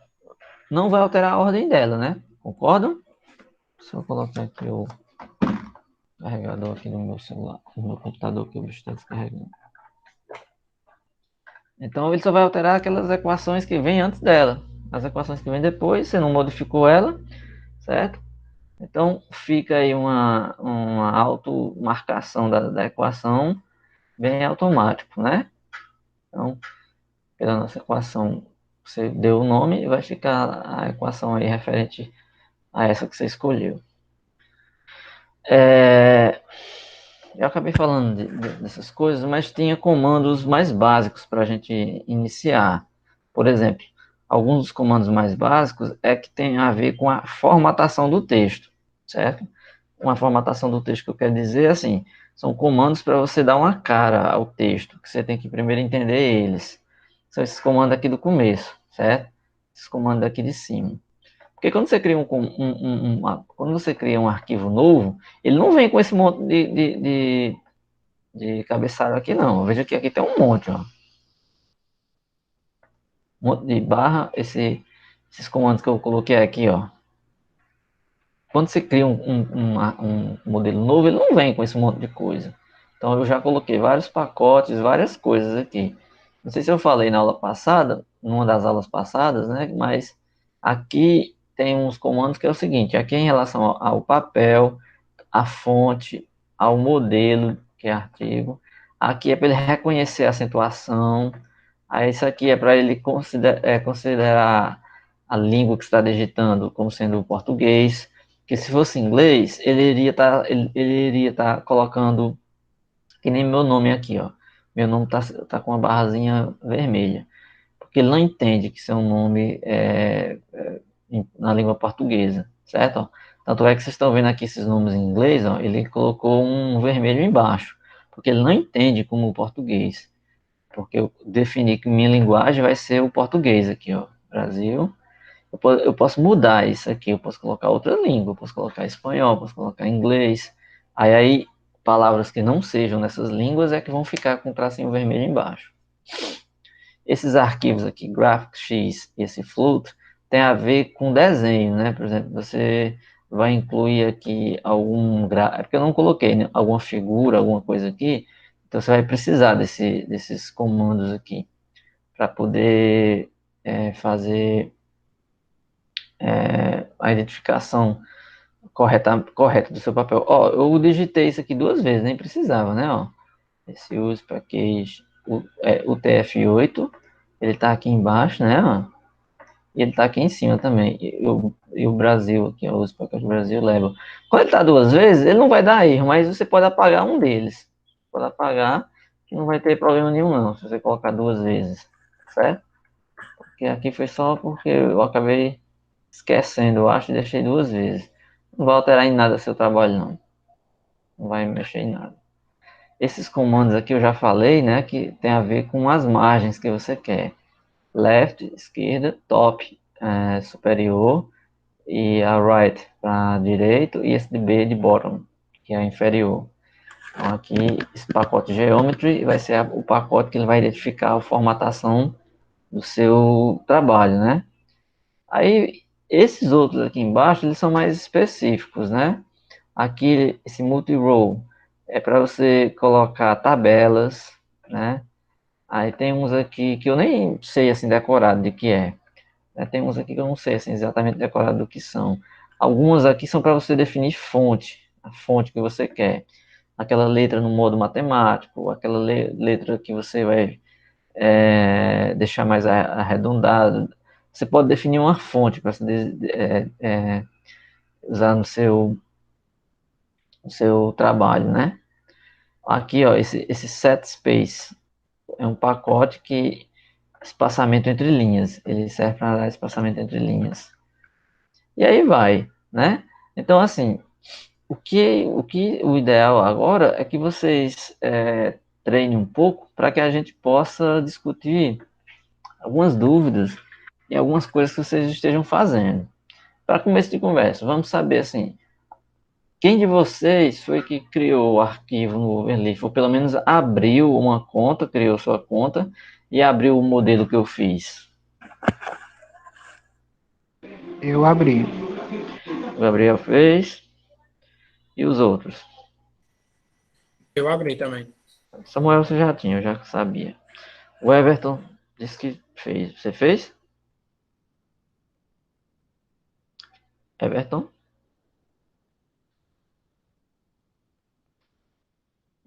não vai alterar a ordem dela, né? Concordam? Se eu colocar aqui o carregador aqui no meu celular, no meu computador, que o bicho está descarregando. Então ele só vai alterar aquelas equações que vêm antes dela. As equações que vêm depois, você não modificou ela, certo? Então fica aí uma automarcação da equação bem automático, né? Então, pela nossa equação, você deu o nome e vai ficar a equação aí referente a essa que você escolheu. Eu acabei falando dessas coisas, mas tinha comandos mais básicos para a gente iniciar. Por exemplo, alguns dos comandos mais básicos é que tem a ver com a formatação do texto, certo? Uma formatação do texto que eu quero dizer assim, são comandos para você dar uma cara ao texto, que você tem que primeiro entender eles. São esses comandos aqui do começo, certo? Esses comandos aqui de cima. Porque quando você cria quando você cria um arquivo novo, ele não vem com esse monte de cabeçalho aqui, não. Veja que aqui tem um monte, ó. Um monte de barra, esses comandos que eu coloquei aqui, ó. Quando você cria um modelo novo, ele não vem com esse monte de coisa. Então eu já coloquei vários pacotes, várias coisas aqui. Não sei se eu falei na aula passada, numa das aulas passadas, né? Mas aqui tem uns comandos que é o seguinte, aqui em relação ao papel, à fonte, ao modelo, que é artigo. Aqui é para ele reconhecer a acentuação. Aí isso aqui é para ele considerar a língua que está digitando como sendo o português. Que se fosse inglês, ele iria tá colocando, que nem meu nome aqui, ó. Meu nome tá com uma barrazinha vermelha. Porque ele não entende que isso é um nome na língua portuguesa, certo? Ó, tanto é que vocês estão vendo aqui esses nomes em inglês, ó, ele colocou um vermelho embaixo, porque ele não entende como o português. Porque eu defini que minha linguagem vai ser o português aqui, ó, Brasil. Eu posso mudar isso aqui, eu posso colocar outra língua, eu posso colocar espanhol, posso colocar inglês. Aí palavras que não sejam nessas línguas é que vão ficar com o tracinho vermelho embaixo. Esses arquivos aqui, GraphicX e esse float, tem a ver com desenho, né? Por exemplo, você vai incluir aqui é porque eu não coloquei, né? Alguma figura, alguma coisa aqui, então você vai precisar desses comandos aqui para poder fazer a identificação correta do seu papel. Ó, eu digitei isso aqui 2 vezes, nem precisava, né? Ó, esse use package, o TF8, ele tá aqui embaixo, né? Ó. e ele está aqui em cima também. E o Brasil, aqui, os pacotes do Brasil levam. Quando ele está duas vezes, ele não vai dar erro, mas você pode apagar um deles. Pode apagar, que não vai ter problema nenhum, não, se você colocar duas vezes, certo? Porque aqui foi só porque eu acabei esquecendo, eu acho, e deixei duas vezes. Não vai alterar em nada seu trabalho, não. Não vai mexer em nada. Esses comandos aqui eu já falei, né, que tem a ver com as margens que você quer. Left, esquerda, top, superior, e a right para direito, e esse de B de bottom, que é inferior. Então aqui, esse pacote Geometry vai ser o pacote que ele vai identificar a formatação do seu trabalho, né? Aí, esses outros aqui embaixo, eles são mais específicos, né? Aqui, esse multi-row é para você colocar tabelas, né? Aí tem uns aqui que eu nem sei, assim, decorado de que é. Tem uns aqui que eu não sei, assim, exatamente decorado do que são. Algumas aqui são para você definir fonte, a fonte que você quer. Aquela letra no modo matemático, aquela letra que você vai deixar mais arredondado. Você pode definir uma fonte para usar no seu trabalho, né? Aqui, ó, esse set space é um pacote que espaçamento entre linhas. Ele serve para dar espaçamento entre linhas. E aí vai, né? Então, assim, o ideal agora é que vocês treinem um pouco para que a gente possa discutir algumas dúvidas e algumas coisas que vocês estejam fazendo. Para começo de conversa, vamos saber assim, quem de vocês foi que criou o arquivo no Overleaf, ou pelo menos abriu uma conta, criou sua conta e abriu o modelo que eu fiz? Eu abri. O Gabriel fez e os outros? Eu abri também. Samuel você já tinha, eu já sabia. O Everton disse que fez. Você fez? Everton?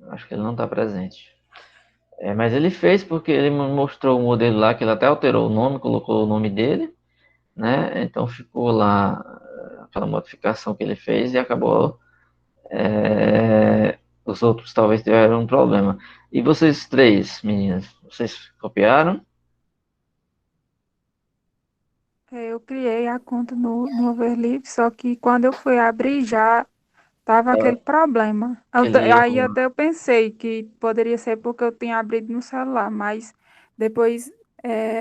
Acho que ele não está presente. Mas ele fez porque ele mostrou o modelo lá, que ele até alterou o nome, colocou o nome dele, né? Então ficou lá aquela modificação que ele fez e acabou. Os outros talvez tiveram um problema. E vocês três, meninas, vocês copiaram? Eu criei a conta no Overleaf, só que quando eu fui abrir já tava aquele Tava problema. aquele Aí erro lá. até eu pensei que poderia ser porque eu tinha abrido no celular, mas depois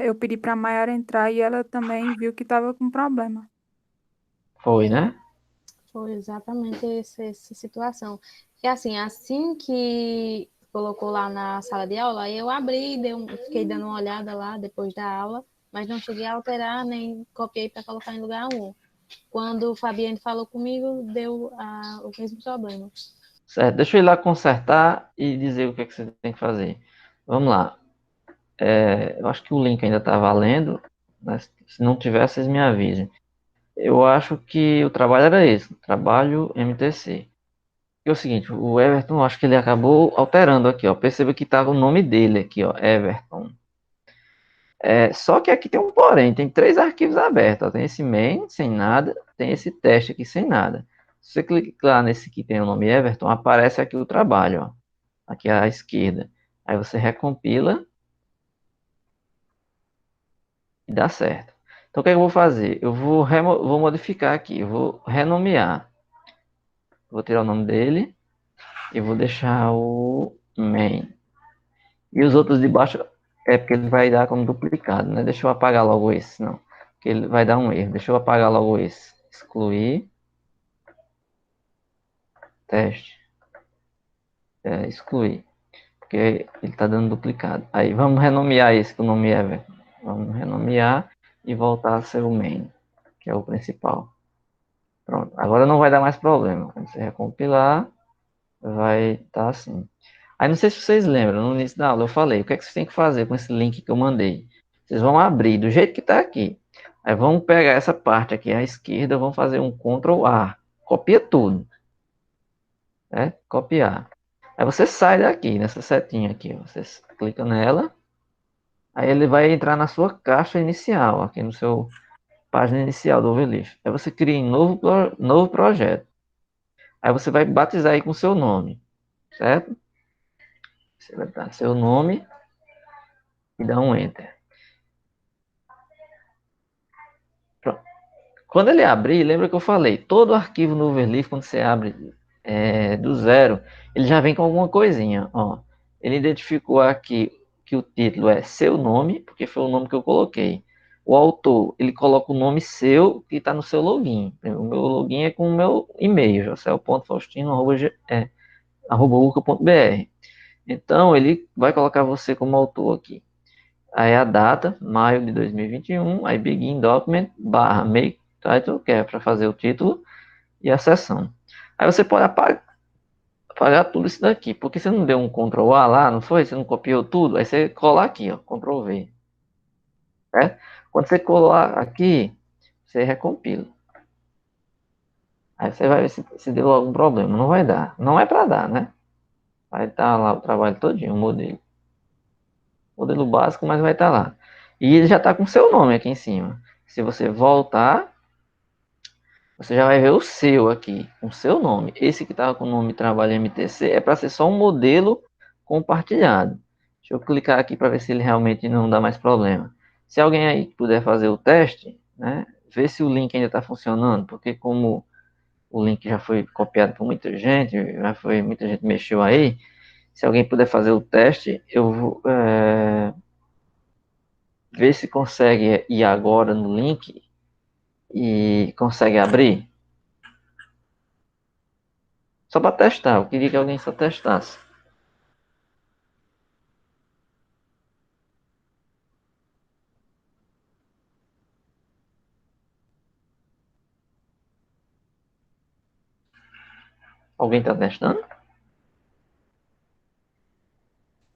eu pedi para a Mayara entrar e ela também viu que estava com problema. Foi, né? Foi exatamente essa situação. E assim que colocou lá na sala de aula, aí eu abri, fiquei dando uma olhada lá depois da aula, mas não cheguei a alterar, nem copiei para colocar em lugar um. Quando o Fabiano falou comigo, deu o mesmo problema. Certo, deixa eu ir lá consertar e dizer o que você tem que fazer. Vamos lá. Eu acho que o link ainda está valendo, mas se não tiver, vocês me avisem. Eu acho que o trabalho era esse, trabalho MTC. E é o seguinte, o Everton, acho que ele acabou alterando aqui, ó. Perceba que estava o nome dele aqui, ó, Everton. Só que aqui tem um porém, tem três arquivos abertos, ó. Tem esse main sem nada, tem esse teste aqui sem nada. Se você clicar nesse que tem o nome Everton, aparece aqui o trabalho, ó, aqui à esquerda. Aí você recompila e dá certo. Então o que é que eu vou fazer? Eu vou modificar aqui, eu vou renomear. Vou tirar o nome dele e vou deixar o main. E os outros de baixo é porque ele vai dar como duplicado, né? Deixa eu apagar logo esse, não. Porque ele vai dar um erro. Deixa eu apagar logo esse. Excluir. Teste. Excluir. Porque ele está dando duplicado. Aí vamos renomear esse que o nome é, velho. Vamos renomear e voltar a ser o main, que é o principal. Pronto. Agora não vai dar mais problema. Quando você recompilar, vai estar assim. Aí não sei se vocês lembram, no início da aula eu falei, o que é que vocês têm que fazer com esse link que eu mandei? Vocês vão abrir do jeito que está aqui. Aí vamos pegar essa parte aqui à esquerda, vamos fazer um Ctrl A. Copia tudo. Né? Copiar. Aí você sai daqui, nessa setinha aqui. Você clica nela. Aí ele vai entrar na sua caixa inicial, aqui no seu página inicial do Overleaf. Aí você cria um novo projeto. Aí você vai batizar aí com o seu nome, certo? Você vai dar seu nome e dá um Enter. Pronto. Quando ele abrir, lembra que eu falei, todo arquivo no Overleaf, quando você abre do zero, ele já vem com alguma coisinha. Ó. Ele identificou aqui que o título é seu nome, porque foi o nome que eu coloquei. O autor, ele coloca o nome seu, que está no seu login. O meu login é com o meu e-mail, josel.faustino@uca.br. Então, ele vai colocar você como autor aqui. Aí a data, maio de 2021, aí begin document, /make title, que é para fazer o título, e a seção. Aí você pode apagar tudo isso daqui, porque você não deu um Ctrl A lá, não foi? Você não copiou tudo? Aí você cola aqui, ó, Ctrl V. Certo? Quando você colar aqui, você recompila. Aí você vai ver se deu algum problema. Não vai dar. Não é para dar, né? Vai estar lá o trabalho todinho, o modelo. Modelo básico, mas vai estar lá. E ele já está com o seu nome aqui em cima. Se você voltar, você já vai ver o seu aqui, com o seu nome. Esse que estava com o nome Trabalho MTC é para ser só um modelo compartilhado. Deixa eu clicar aqui para ver se ele realmente não dá mais problema. Se alguém aí puder fazer o teste, né, ver se o link ainda está funcionando, porque como o link já foi copiado por muita gente, muita gente mexeu aí, se alguém puder fazer o teste, eu vou ver se consegue ir agora no link e consegue abrir. Só para testar, eu queria que alguém só testasse. Alguém está testando?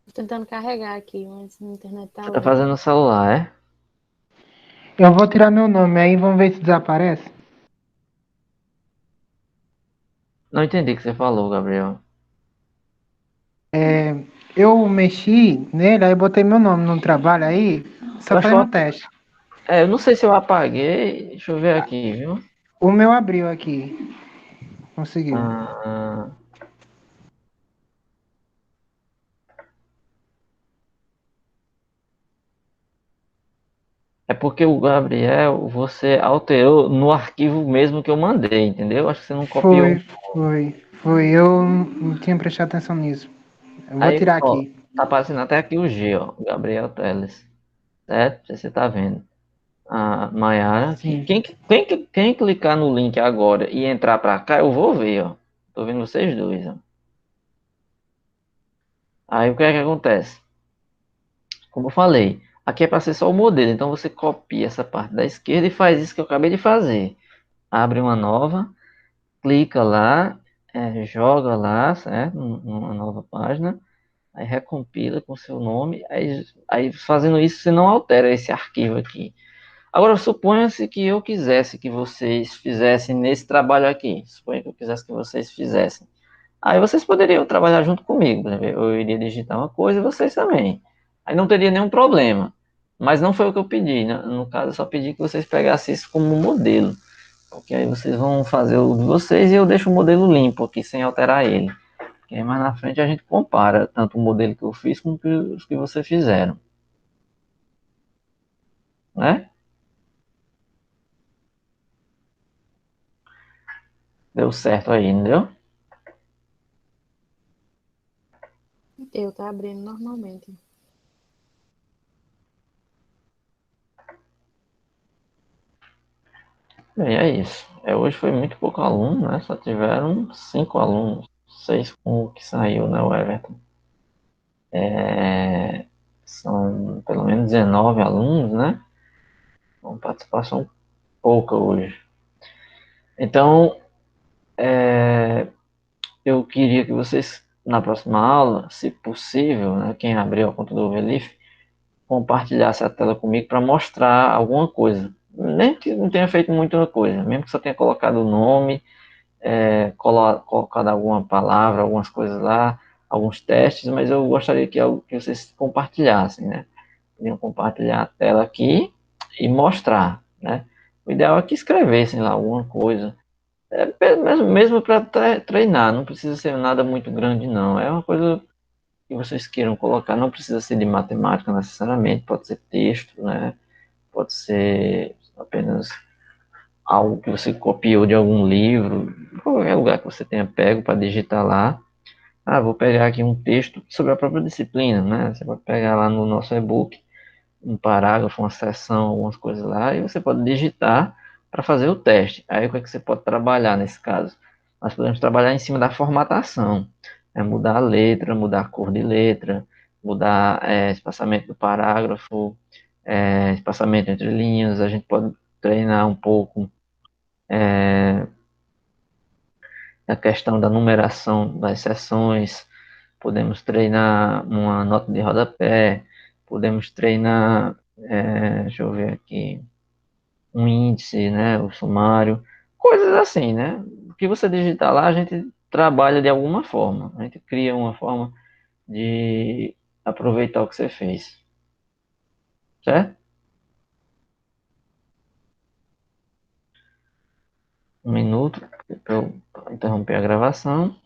Tô tentando carregar aqui, mas a internet tá Você está lenta. fazendo no celular, é? Eu vou tirar meu nome aí, vamos ver se desaparece. Não entendi o que você falou, Gabriel. Eu mexi nele, aí botei meu nome no trabalho aí, só Eu acho que fazendo teste. eu não sei se eu apaguei. Deixa eu ver aqui, viu? O meu abriu aqui. Conseguiu. Ah, é porque o Gabriel, você alterou no arquivo mesmo que eu mandei, entendeu? Acho que você não copiou. Foi. Eu não tinha prestado atenção nisso. Eu vou Aí, tirar ó, aqui. tá aparecendo até aqui o G, ó. Gabriel Teles. Certo? Não sei se você tá vendo. A Maiara. Sim. Quem clicar no link agora e entrar pra cá, eu vou ver, ó. Tô vendo vocês dois, ó. Aí o que é que acontece? Como eu falei, aqui é para ser só o modelo. Então você copia essa parte da esquerda e faz isso que eu acabei de fazer. Abre uma nova, clica lá, joga lá, certo? Numa nova página. Aí recompila com seu nome. Aí fazendo isso, você não altera esse arquivo aqui. Agora, suponha-se que eu quisesse que vocês fizessem nesse trabalho aqui. Suponha que eu quisesse que vocês fizessem. Aí vocês poderiam trabalhar junto comigo. Por exemplo, eu iria digitar uma coisa e vocês também. Aí não teria nenhum problema. Mas não foi o que eu pedi, né? No caso, eu só pedi que vocês pegassem isso como modelo. Porque aí vocês vão fazer o de vocês e eu deixo o modelo limpo aqui, sem alterar ele. Porque aí mais na frente a gente compara tanto o modelo que eu fiz com os que vocês fizeram. Né? Deu certo aí, não deu? Eu tá abrindo normalmente. Bem, é isso. Hoje foi muito pouco aluno, né? Só tiveram 5 alunos. 6 com o que saiu, né? O Everton. São pelo menos 19 alunos, né? Uma participação pouca hoje. Então, eu queria que vocês, na próxima aula, se possível, né, quem abriu a conta do Overleaf, compartilhasse a tela comigo para mostrar alguma coisa. Nem que não tenha feito muita coisa, mesmo que só tenha colocado o nome, colocado alguma palavra, algumas coisas lá, alguns testes, mas eu gostaria que vocês compartilhassem, né? Podiam compartilhar a tela aqui e mostrar, né? O ideal é que escrevessem lá alguma coisa. Mesmo para treinar, não precisa ser nada muito grande, não. É uma coisa que vocês queiram colocar, não precisa ser de matemática necessariamente, pode ser texto, né? Pode ser apenas algo que você copiou de algum livro, qualquer lugar que você tenha pego para digitar lá. Ah, vou pegar aqui um texto sobre a própria disciplina, né? Você pode pegar lá no nosso e-book um parágrafo, uma seção, algumas coisas lá, e você pode digitar para fazer o teste. Aí o que é que você pode trabalhar nesse caso? Nós podemos trabalhar em cima da formatação, mudar a letra, mudar a cor de letra, mudar espaçamento do parágrafo, espaçamento entre linhas, a gente pode treinar um pouco a questão da numeração das seções, podemos treinar uma nota de rodapé, podemos treinar, deixa eu ver aqui, um índice, né, o sumário, coisas assim, né? O que você digitar lá, a gente trabalha de alguma forma, a gente cria uma forma de aproveitar o que você fez, certo? Um minuto para eu interromper a gravação.